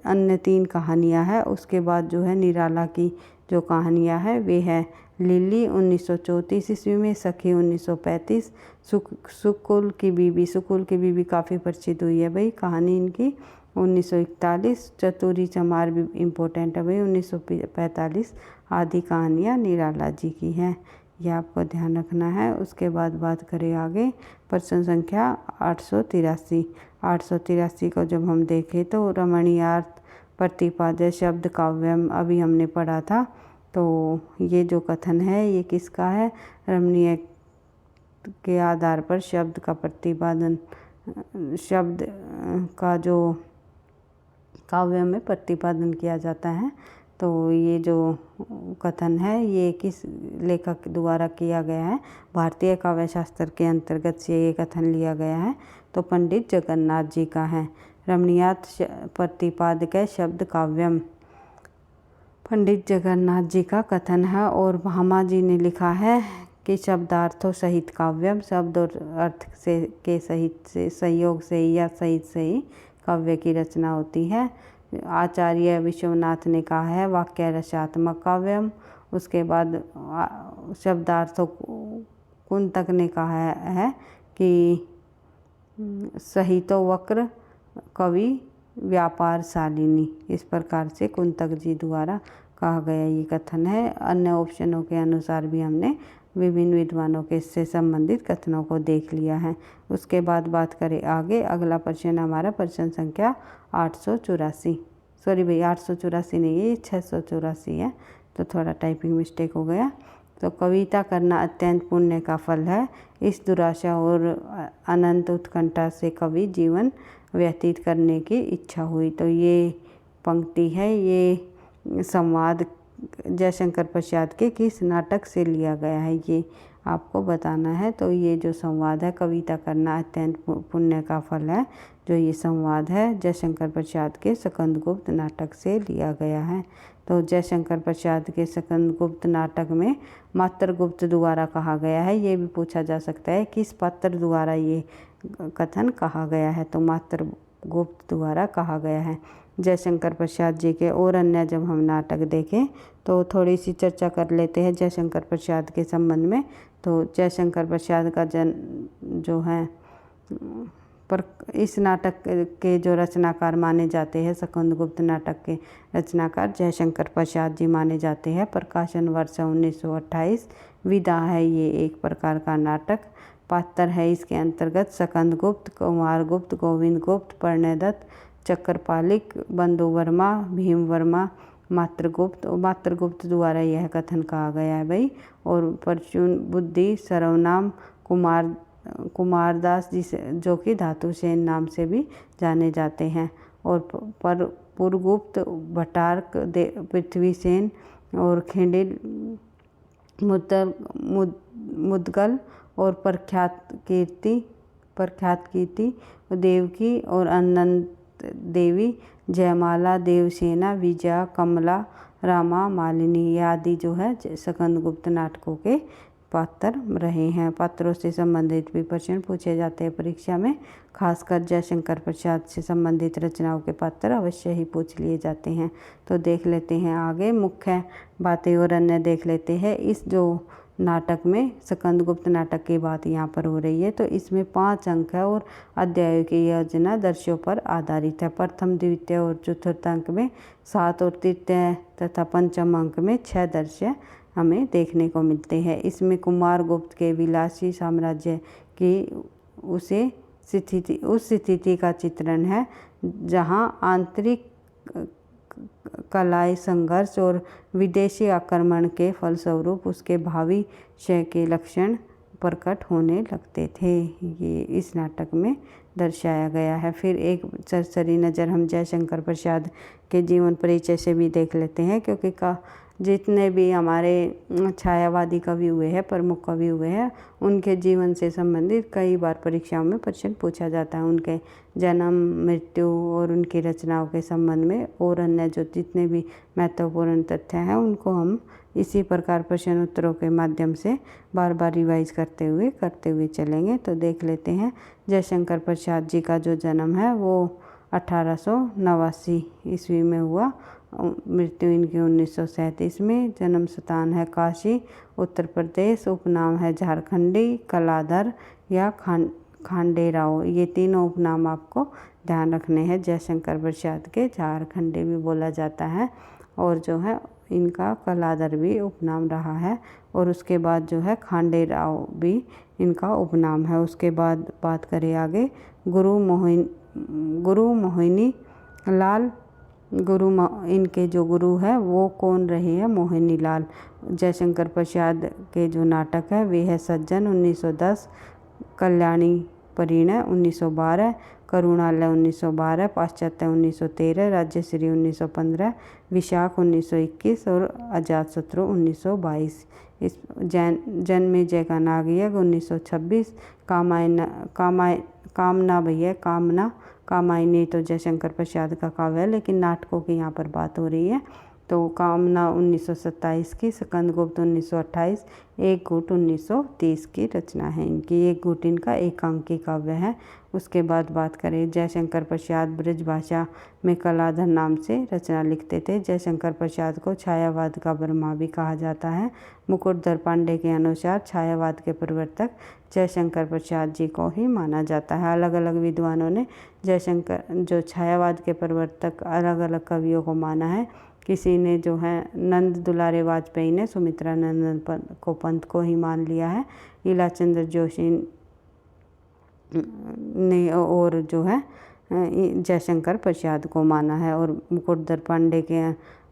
अन्य 3 कहानियाँ हैं। उसके बाद जो है निराला की जो कहानियाँ है वे है लिली 1934 ईस्वी में, सखी 1935, सुकुल की बीबी काफ़ी प्रसिद्ध हुई है भाई कहानी इनकी 1941, चतुरी चमार भी इम्पोर्टेंट है भाई 1945, आदि कहानियाँ निराला जी की हैं। यह आपको ध्यान रखना है। उसके बाद बात करें आगे प्रश्न संख्या 883। 883 को जब हम देखें तो रमणीयार्थ प्रतिपाद्य शब्द काव्यम अभी हमने पढ़ा था। तो ये जो कथन है ये किसका है? रमणीय के आधार पर शब्द का प्रतिपादन, शब्द का जो काव्य में प्रतिपादन किया जाता है। तो ये जो कथन है ये किस लेखक द्वारा किया गया है? भारतीय काव्य शास्त्र के अंतर्गत से ये कथन लिया गया है। तो पंडित जगन्नाथ जी का है। रमणीयात प्रतिपादक शब्द काव्यम पंडित जगन्नाथ जी का कथन है। और भामा जी ने लिखा है कि शब्दार्थों सहित काव्यम, शब्द और अर्थ से के सहित से संयोग से या सहित से ही काव्य की रचना होती है। आचार्य विश्वनाथ ने कहा है वाक्य रसात्मक काव्यम। उसके बाद शब्दार्थों कुंतक ने कहा है कि सहितो वक्र कवि व्यापार शालिनी। इस प्रकार से कुंतक जी द्वारा कहा गया ये कथन है। अन्य ऑप्शनों के अनुसार भी हमने विभिन्न विद्वानों के से संबंधित कथनों को देख लिया है। उसके बाद बात करें आगे, अगला प्रश्न हमारा प्रश्न संख्या 884। सॉरी भाई 884 नहीं है, ये 684 है, तो थोड़ा टाइपिंग मिस्टेक हो गया। तो कविता करना अत्यंत पुण्य का फल है। इस दुराशा और अनंत उत्कंठा से कवि जीवन व्यतीत करने की इच्छा हुई। तो ये पंक्ति है, ये संवाद जयशंकर प्रसाद के किस नाटक से लिया गया है ये आपको बताना है। तो ये जो संवाद है कविता करना अत्यंत पुण्य का फल है, जो ये संवाद है जयशंकर प्रसाद के स्कंदगुप्त नाटक से लिया गया है। तो जयशंकर प्रसाद के स्कंदगुप्त नाटक में मात्रगुप्त द्वारा कहा गया है। ये भी पूछा जा सकता है किस पात्र द्वारा ये कथन कहा गया है। तो मात्रगुप्त द्वारा कहा गया है। जयशंकर प्रसाद जी के और अन्य जब हम नाटक देखें तो थोड़ी सी चर्चा कर लेते हैं जयशंकर प्रसाद के संबंध में। तो जयशंकर प्रसाद का जन्म जो है पर इस नाटक के जो रचनाकार माने जाते हैं, स्कंदगुप्त नाटक के रचनाकार जयशंकर प्रसाद जी माने जाते हैं। प्रकाशन वर्ष 1928। विधा है ये एक प्रकार का नाटक। पात्र है इसके अंतर्गत स्कंदगुप्त, कुमारगुप्त, गोविंद गुप्त, प्रणयदत्त, चक्रपालिक, बंधु वर्मा, भीम वर्मा, मात्रगुप्त द्वारा यह कथन कहा गया है भाई। और परचून बुद्धि, सर्वनाम, कुमारदास जी से जो कि धातु सेन नाम से भी जाने जाते हैं। और पुरगुप्त, भट्टार्क, पृथ्वी सेन और खेंडिल, मुदगल और प्रख्यात कीर्ति, देवकी और अनंत देवी, जयमाला, देवसेना, विजया, कमला, रामा, मालिनी आदि जो है स्कंदगुप्त नाटकों के पात्र रहे हैं। पात्रों से संबंधित भी प्रश्न पूछे जाते हैं परीक्षा में। खासकर जयशंकर प्रसाद से संबंधित रचनाओं के पात्र अवश्य ही पूछ लिए जाते हैं। तो देख लेते हैं आगे मुख्य बातें और अन्य देख लेते हैं। इस जो नाटक में स्कंदगुप्त नाटक की बात यहाँ पर हो रही है। तो इसमें 5 अंक है और अध्यायों की योजना दृश्यों पर आधारित है। प्रथम, द्वितीय और चतुर्थ अंक में 7 और तृतीय तथा पंचम अंक में 6 दृश्य हमें देखने को मिलते हैं। इसमें कुमारगुप्त के विलासी साम्राज्य की उस स्थिति का चित्रण है जहाँ आंतरिक कलाई संघर्ष और विदेशी आक्रमण के फलस्वरूप उसके भावी क्षय के लक्षण प्रकट होने लगते थे। ये इस नाटक में दर्शाया गया है। फिर एक सरसरी नज़र हम जयशंकर प्रसाद के जीवन परिचय से भी देख लेते हैं, क्योंकि जितने भी हमारे छायावादी कवि हुए हैं, प्रमुख कवि हुए हैं, उनके जीवन से संबंधित कई बार परीक्षाओं में प्रश्न पूछा जाता है। उनके जन्म, मृत्यु और उनकी रचनाओं के संबंध में और अन्य जो जितने भी महत्वपूर्ण तथ्य हैं उनको हम इसी प्रकार प्रश्न उत्तरों के माध्यम से बार बार रिवाइज करते हुए चलेंगे। तो देख लेते हैं जयशंकर प्रसाद जी का जो जन्म है वो 1889 ईस्वी में हुआ। मृत्यु इनकी 1937 में। जन्म स्थान है काशी, उत्तर प्रदेश। उपनाम है झारखंडी, कलाधर या खांडेराव। ये तीनों उपनाम आपको ध्यान रखने हैं जयशंकर प्रसाद के। झारखंडी भी बोला जाता है और जो है इनका कलाधर भी उपनाम रहा है। और उसके बाद जो है खांडे राव भी इनका उपनाम है। उसके बाद बात करें आगे गुरु मोहिनी लाल। इनके जो गुरु है वो कौन रहे हैं? मोहिनी लाल। जयशंकर प्रसाद के जो नाटक है वे है सज्जन 1910, कल्याणी परिणय 1912, करुणालय 1912, पाश्चात्य 1913, राज्यश्री 1915, विशाख 1921 और अजातशत्रु 1922। इस जन्मेजय का नागयज्ञ 1926, कामायनी तो जयशंकर प्रसाद का काव्य है, लेकिन नाटकों की यहाँ पर बात हो रही है। तो कामना 1927 की, स्कंदगुप्त 1928, एक गुट 1930 की रचना है इनकी। एक गुट इनका एकांकी काव्य है। उसके बाद बात करें जयशंकर प्रसाद ब्रज भाषा में कलाधर नाम से रचना लिखते थे। जयशंकर प्रसाद को छायावाद का ब्रह्मा भी कहा जाता है। मुकुटधर पांडे के अनुसार छायावाद के प्रवर्तक जयशंकर प्रसाद जी को ही माना जाता है। अलग अलग विद्वानों ने जो छायावाद के प्रवर्तक अलग अलग कवियों को माना है। किसी ने जो है नंद दुलारे वाजपेयी ने सुमित्रा नंदन को पंत को ही मान लिया है। ईलाचंद्र जोशी ने और जो है जयशंकर प्रसाद को माना है। और मुकुटधर पांडे के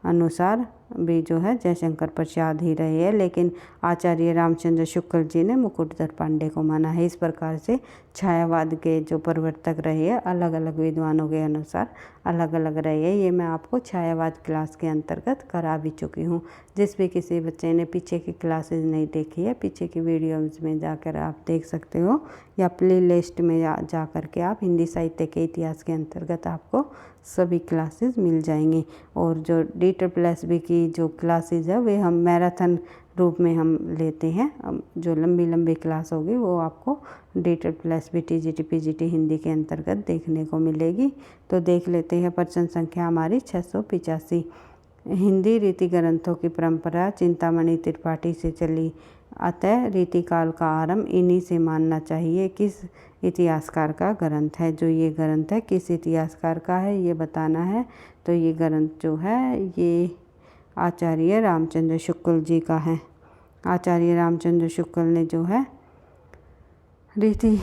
अनुसार भी जो है जयशंकर प्रसाद ही रहे हैं, लेकिन आचार्य रामचंद्र शुक्ल जी ने मुकुटधर पांडे को माना है। इस प्रकार से छायावाद के जो प्रवर्तक रहे हैं अलग अलग विद्वानों के अनुसार अलग अलग रहे हैं। ये मैं आपको छायावाद क्लास के अंतर्गत करा भी चुकी हूँ। जिस भी किसी बच्चे ने पीछे की क्लासेस नहीं देखी है, पीछे की वीडियोज़ में जाकर आप देख सकते हो, या प्ले लिस्ट में जा कर के आप हिंदी साहित्य के इतिहास के अंतर्गत आपको सभी क्लासेस मिल जाएंगी। और जो DSSB की जो क्लासेस है वे हम मैराथन रूप में हम लेते हैं। जो लंबी क्लास होगी वो आपको DSSB TGT PGT हिंदी के अंतर्गत देखने को मिलेगी। तो देख लेते हैं। प्रश्न संख्या हमारी 685। हिंदी रीति ग्रंथों की परंपरा चिंतामणि त्रिपाठी से चली, अतः रीतिकाल का आरंभ इन्हीं से मानना चाहिए। किस इतिहासकार का ग्रंथ है? जो ये ग्रंथ है किस इतिहासकार का है ये बताना है। तो ये ग्रंथ जो है ये आचार्य रामचंद्र शुक्ल जी का है। आचार्य रामचंद्र शुक्ल ने जो है रीति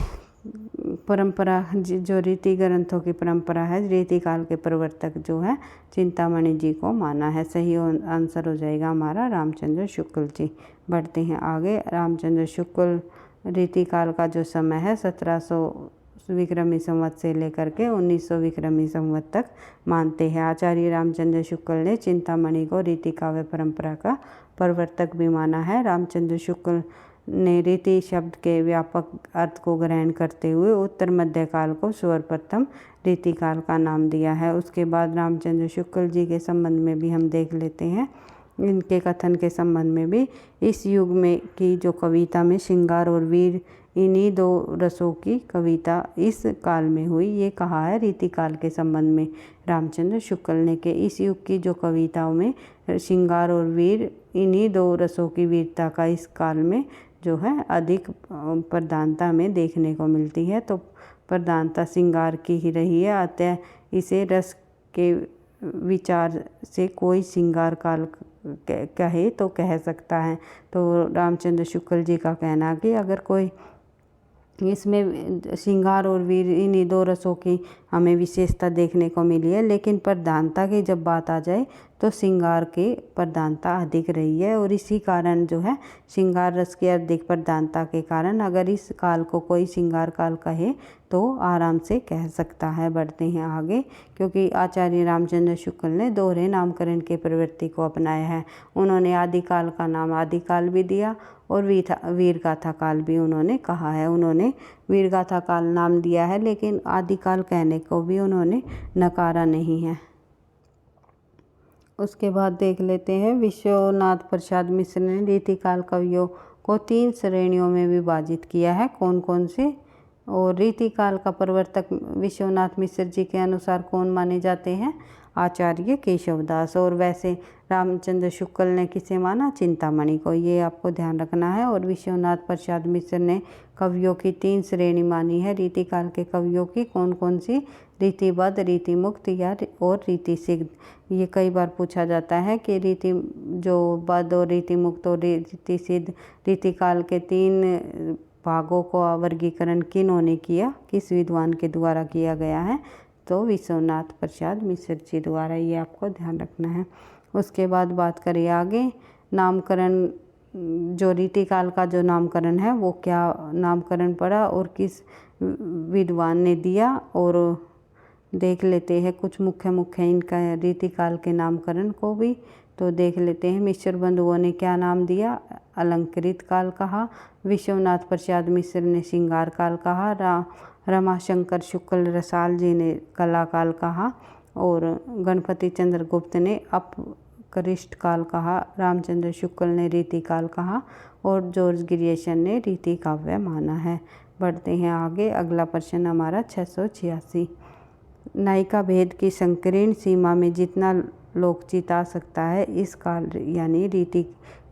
परंपरा जो रीति ग्रंथों की परंपरा है, रीतिकाल के प्रवर्तक जो है चिंतामणि जी को माना है। सही आंसर हो जाएगा हमारा रामचंद्र शुक्ल जी। बढ़ते हैं आगे। रामचंद्र शुक्ल रीतिकाल का जो समय है 1700 विक्रमी संवत से लेकर के 1900 विक्रमी संवत तक मानते हैं। आचार्य रामचंद्र शुक्ल ने चिंतामणि को रीति काव्य परंपरा का प्रवर्तक भी माना है। रामचंद्र शुक्ल ने रीति शब्द के व्यापक अर्थ को ग्रहण करते हुए उत्तर मध्यकाल को सर्वप्रथम रीतिकाल का नाम दिया है। उसके बाद रामचंद्र शुक्ल जी के संबंध में भी हम देख लेते हैं। इनके कथन के संबंध में भी इस युग में की जो कविता में श्रृंगार और वीर इन्हीं दो रसों की कविता इस काल में हुई, ये कहा है रीतिकाल के संबंध में रामचंद्र शुक्ल ने के इस युग की जो कविताओं में श्रृंगार और वीर इन्हीं दो रसों की वीरता का इस काल में जो है अधिक प्रधानता में देखने को मिलती है। तो प्रधानता श्रृंगार की ही रही है, अतः इसे रस के विचार से कोई श्रृंगार काल कहे तो कह सकता है। तो रामचंद्र शुक्ल जी का कहना है कि अगर कोई इसमें श्रृंगार और वीर इन्हीं दो रसों की हमें विशेषता देखने को मिली है, लेकिन प्रधानता की जब बात आ जाए तो श्रृंगार की प्रधानता अधिक रही है। और इसी कारण जो है श्रृंगार रस की अधिक प्रधानता के कारण अगर इस काल को कोई श्रृंगार काल कहे तो आराम से कह सकता है। बढ़ते हैं आगे। क्योंकि आचार्य रामचंद्र शुक्ल ने दोहरे नामकरण के प्रवृत्ति को अपनाया है। उन्होंने आदिकाल का नाम आदिकाल भी दिया और वीरगाथा काल भी उन्होंने कहा है। उन्होंने वीरगाथा काल नाम दिया है, लेकिन आदिकाल कहने को भी उन्होंने नकारा नहीं है। उसके बाद देख लेते हैं। विश्वनाथ प्रसाद मिश्र ने रीतिकाल कवियों को 3 श्रेणियों में विभाजित किया है। कौन कौन से? और रीतिकाल का प्रवर्तक विश्वनाथ मिश्र जी के अनुसार कौन माने जाते हैं? आचार्य केशवदास। और वैसे रामचंद्र शुक्ल ने किसे माना? चिंतामणि को, ये आपको ध्यान रखना है। और विश्वनाथ प्रसाद मिश्र ने कवियों की 3 श्रेणी मानी है रीतिकाल के कवियों की। कौन कौन सी? रीतिबद्ध, रीतिमुक्त या और रीतिसिद्ध। ये कई बार पूछा जाता है कि रीति जो बद्ध और रीतिमुक्त और रीतिसिद्ध रीतिकाल के 3 भागों को वर्गीकरण किन्होंने किया, किस विद्वान के द्वारा किया गया है? तो विश्वनाथ प्रसाद मिश्र जी द्वारा, ये आपको ध्यान रखना है। उसके बाद बात करें आगे, नामकरण, जो रीतिकाल का जो नामकरण है वो क्या नामकरण पड़ा और किस विद्वान ने दिया, और देख लेते हैं कुछ मुख्य इनका रीतिकाल के नामकरण को भी। तो देख लेते हैं। मिश्र बंधुओं ने क्या नाम दिया? अलंकृत काल कहा। विश्वनाथ प्रसाद मिश्र ने श्रृंगार काल कहा। रमाशंकर शुक्ल रसाल जी ने कला काल कहा। और गणपति चंद्र गुप्त ने अपकृष्ट काल कहा। रामचंद्र शुक्ल ने रीति काल कहा। और जॉर्ज ग्रियर्सन ने रीति काव्य माना है। बढ़ते हैं आगे। अगला प्रश्न हमारा 686। नायिका भेद की संकीर्ण सीमा में जितना लोकचित आ सकता है इस काल यानी रीति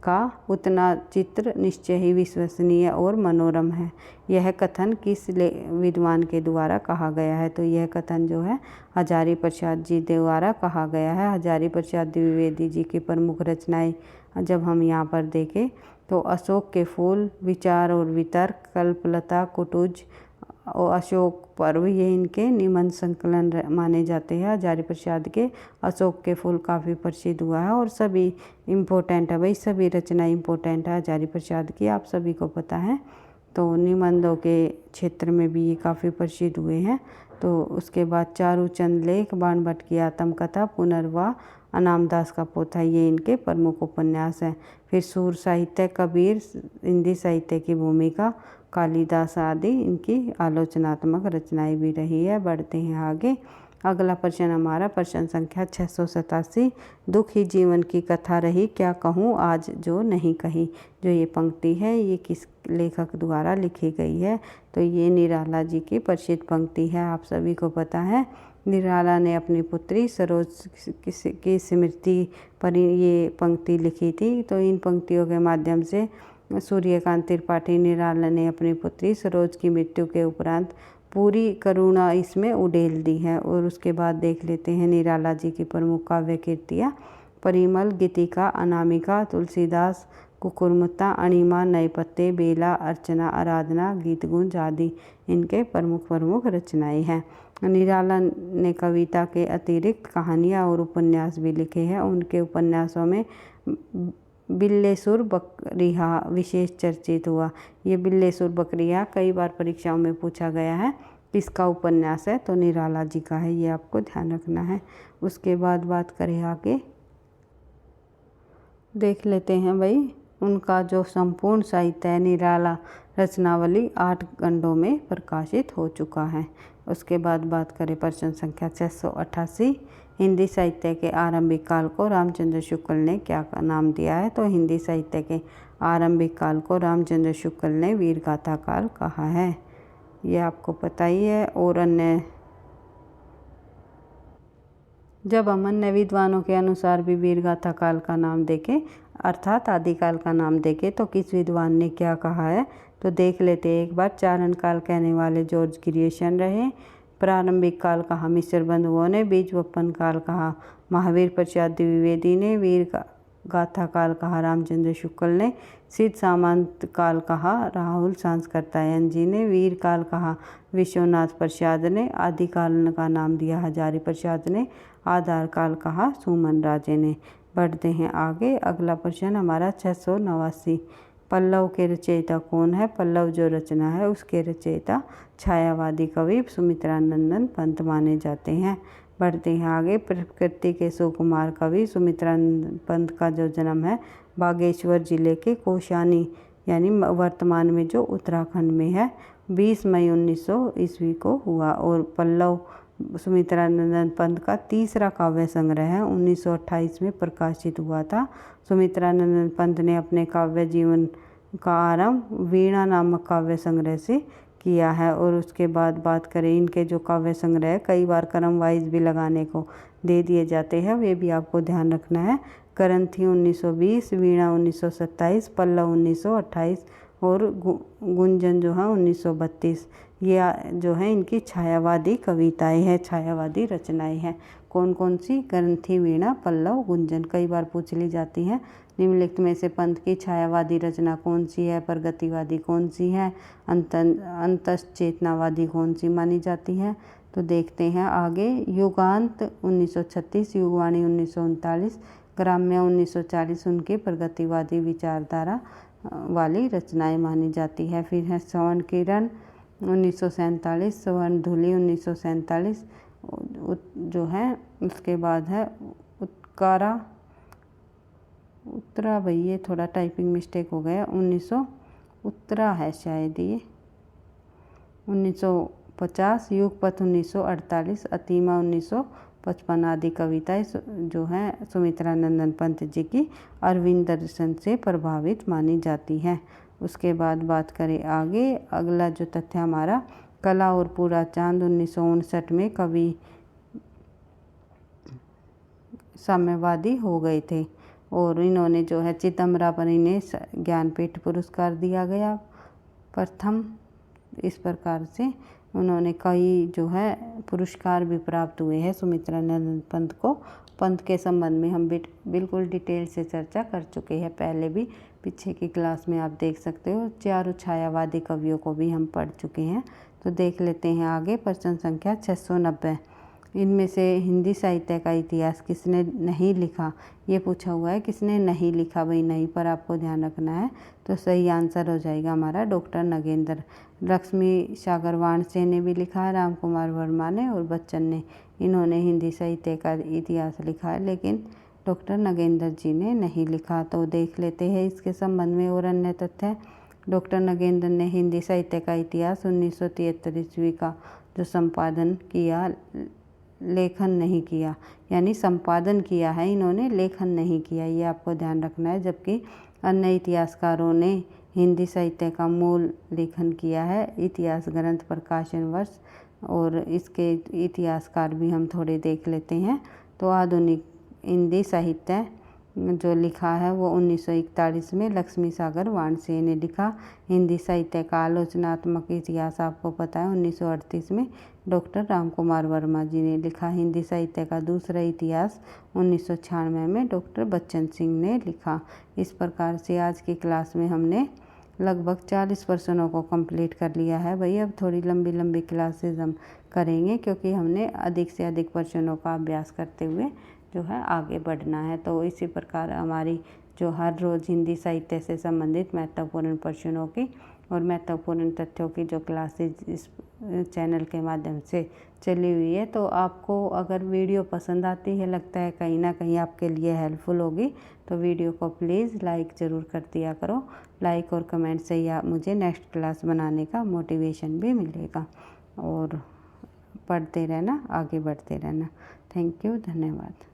का, उतना चित्र निश्चय ही विश्वसनीय और मनोरम है। यह कथन किस विद्वान के द्वारा कहा गया है? तो यह कथन जो है हजारी प्रसाद जी द्वारा कहा गया है। हजारी प्रसाद द्विवेदी जी की प्रमुख रचनाएं जब हम यहाँ पर देखें तो अशोक के फूल, विचार और वितर्क, कल्पलता, कुटुज और अशोक पर्व, ये इनके निबंध संकलन माने जाते हैं। हजारी प्रसाद के अशोक के फूल काफ़ी प्रसिद्ध हुआ है और सभी इम्पोर्टेंट है भाई, सभी रचना इम्पोर्टेंट है हजारी प्रसाद की, आप सभी को पता है। तो निबंधों के क्षेत्र में भी ये काफ़ी प्रसिद्ध हुए हैं। तो उसके बाद चारूचंद लेख, बाणभट्ट की आत्मकथा, पुनर्वाह, अनामदास का पोथा, ये इनके प्रमुख उपन्यास हैं। फिर सूर साहित्य, कबीर, हिंदी साहित्य की भूमिका, कालिदास आदि इनकी आलोचनात्मक रचनाएं भी रही है। बढ़ते हैं आगे। अगला प्रश्न हमारा प्रश्न संख्या 687। दुख ही जीवन की कथा रही, क्या कहूँ आज जो नहीं कही। जो ये पंक्ति है ये किस लेखक द्वारा लिखी गई है? तो ये निराला जी की प्रसिद्ध पंक्ति है, आप सभी को पता है। निराला ने अपनी पुत्री सरोज की स्मृति पर ये पंक्ति लिखी थी। तो इन पंक्तियों के माध्यम से सूर्यकांत त्रिपाठी निराला ने अपनी पुत्री सरोज की मृत्यु के उपरांत पूरी करुणा इसमें उड़ेल दी है। और उसके बाद देख लेते हैं निराला जी की प्रमुख काव्य कृतियाँ। परिमल, गीतिका, अनामिका, तुलसीदास, कुकुरमुत्ता, अणिमा, नए पत्ते, बेला, अर्चना, आराधना, गीतगुंज आदि इनके प्रमुख रचनाएं हैं। निराला ने कविता के अतिरिक्त कहानियाँ और उपन्यास भी लिखे हैं। उनके उपन्यासों में बिल्लेसुर बकरिया विशेष चर्चित हुआ। ये बिल्लेसुर बकरिया कई बार परीक्षाओं में पूछा गया है, किसका उपन्यास है? तो निराला जी का है, ये आपको ध्यान रखना है। उसके बाद बात करें आगे, देख लेते हैं भाई उनका जो संपूर्ण साहित्य है निराला रचनावली 8 खंडों में प्रकाशित हो चुका है। उसके बाद बात करें प्रश्न संख्या 688। हिंदी साहित्य के आरंभिक काल को रामचंद्र शुक्ल ने क्या नाम दिया है? तो हिंदी साहित्य के आरंभिक काल को रामचंद्र शुक्ल ने वीरगाथा काल कहा है, ये आपको पता ही है। और अन्य जब हम अन्य विद्वानों के अनुसार भी वीरगाथा काल का नाम देखें अर्थात आदिकाल का नाम देखें तो किस विद्वान ने क्या कहा है? तो देख लेते हैं एक बार। चारण काल कहने वाले जॉर्ज ग्रियर्सन रहे। प्रारंभिक काल कहा मिश्र बंधुओं ने। बीज वपन काल कहा महावीर प्रसाद द्विवेदी ने। वीर गाथा काल कहा रामचंद्र शुक्ल ने। सिद्ध सामंत काल कहा राहुल सांस्कृतायन जी ने। वीर काल कहा विश्वनाथ प्रसाद ने। आदिकाल का नाम दिया हजारी प्रसाद ने। आधार काल कहा सुमन राजे ने। बढ़ते हैं आगे। अगला प्रश्न हमारा 689। पल्लव के रचयिता कौन है? पल्लव जो रचना है उसके रचयिता छायावादी कवि सुमित्रानंदन पंत माने जाते हैं। बढ़ते हैं आगे। प्रकृति के सुकुमार कवि सुमित्रानंदन पंत का जो जन्म है बागेश्वर जिले के कौशानी यानी वर्तमान में जो उत्तराखंड में है 20 मई 1900 ईस्वी को हुआ। और पल्लव सुमित्रानंदन पंत का तीसरा काव्य संग्रह है, 1928 में प्रकाशित हुआ था। सुमित्रानंदन पंत ने अपने काव्य जीवन का आरंभ वीणा नामक काव्य संग्रह से किया है। और उसके बाद बात करें इनके जो काव्य संग्रह कई बार क्रम वाइज भी लगाने को दे दिए जाते हैं, वे भी आपको ध्यान रखना है। करंथी 1920, वीणा 1927, पल्लव 1928 और गुंजन जो है 1932। ये जो है इनकी छायावादी कविताएं हैं, छायावादी रचनाएं हैं। कौन कौन सी? ग्रंथि, वीणा, पल्लव, गुंजन। कई बार पूछ ली जाती हैं। निम्नलिखित में से पंत की छायावादी रचना कौन सी है? प्रगतिवादी कौन सी है? अंतश्चेतनावादी कौन सी मानी जाती है? तो देखते हैं आगे। युगांत 1936, युगवाणी 1939, ग्राम्य 1940 उनकी प्रगतिवादी विचारधारा वाली रचनाएं मानी जाती है। फिर है स्वर्ण किरण 1947, स्वर्णधुली 1947 जो है। उसके बाद है उत्तरा भाई ये थोड़ा टाइपिंग मिस्टेक हो गया, 1900 उत्तरा है शायद ये 1950, युगपथ 1948, अतिमा 1955 आदि कविताएं जो हैं सुमित्रा नंदन पंत जी की अरविंद दर्शन से प्रभावित मानी जाती हैं। उसके बाद बात करें आगे। अगला जो तथ्य हमारा, कला और पूरा चांद 1959 में कवि साम्यवादी हो गए थे और इन्होंने जो है चिदम्बरा पर इन्हें ज्ञानपीठ पुरस्कार दिया गया प्रथम। इस प्रकार से उन्होंने कई जो है पुरस्कार भी प्राप्त हुए हैं सुमित्रा नंदन पंत को। पंत के संबंध में हम बिल्कुल डिटेल से चर्चा कर चुके हैं पहले भी, पीछे की क्लास में आप देख सकते हो। चारों छायावादी कवियों को भी हम पढ़ चुके हैं। तो देख लेते हैं आगे। प्रश्न संख्या 690, इनमें से हिंदी साहित्य का इतिहास किसने नहीं लिखा? ये पूछा हुआ है किसने नहीं लिखा, भाई नहीं पर आपको ध्यान रखना है। तो सही आंसर हो जाएगा हमारा डॉक्टर नगेंद्र। लक्ष्मी सागर वाणसे ने भी लिखा है, राम कुमार वर्मा ने और बच्चन ने, इन्होंने हिंदी साहित्य का इतिहास लिखा है, लेकिन डॉक्टर नगेंद्र जी ने नहीं लिखा। तो देख लेते हैं इसके संबंध में और अन्य तथ्य। डॉक्टर नगेंद्र ने हिंदी साहित्य का इतिहास 1973 ईस्वी का जो संपादन किया, लेखन नहीं किया, यानी संपादन किया है इन्होंने, लेखन नहीं किया, ये आपको ध्यान रखना है। जबकि अन्य इतिहासकारों ने हिंदी साहित्य का मूल लेखन किया है। इतिहास ग्रंथ प्रकाशन वर्ष और इसके इतिहासकार भी हम थोड़े देख लेते हैं। तो आधुनिक हिंदी साहित्य जो लिखा है वो 1941 में लक्ष्मी सागर वाणसे ने लिखा। हिंदी साहित्य का आलोचनात्मक इतिहास आपको पता है 1938 में डॉक्टर राम कुमार वर्मा जी ने लिखा। हिंदी साहित्य का दूसरा इतिहास 1996 में डॉक्टर बच्चन सिंह ने लिखा। इस प्रकार से आज की क्लास में हमने लगभग 40 प्रश्नों को कंप्लीट कर लिया है। भाई अब थोड़ी लंबी लंबी क्लासेस हम करेंगे क्योंकि हमने अधिक से अधिक प्रश्नों का अभ्यास करते हुए जो है आगे बढ़ना है। तो इसी प्रकार हमारी जो हर रोज़ हिंदी साहित्य से संबंधित महत्वपूर्ण प्रश्नों की और महत्वपूर्ण तथ्यों की जो क्लासेज इस चैनल के माध्यम से चली हुई है, तो आपको अगर वीडियो पसंद आती है, लगता है कहीं ना कहीं आपके लिए हेल्पफुल होगी, तो वीडियो को प्लीज़ लाइक ज़रूर कर दिया करो। लाइक और कमेंट से ही मुझे नेक्स्ट क्लास बनाने का मोटिवेशन भी मिलेगा। और पढ़ते रहना, आगे बढ़ते रहना। थैंक यू, धन्यवाद।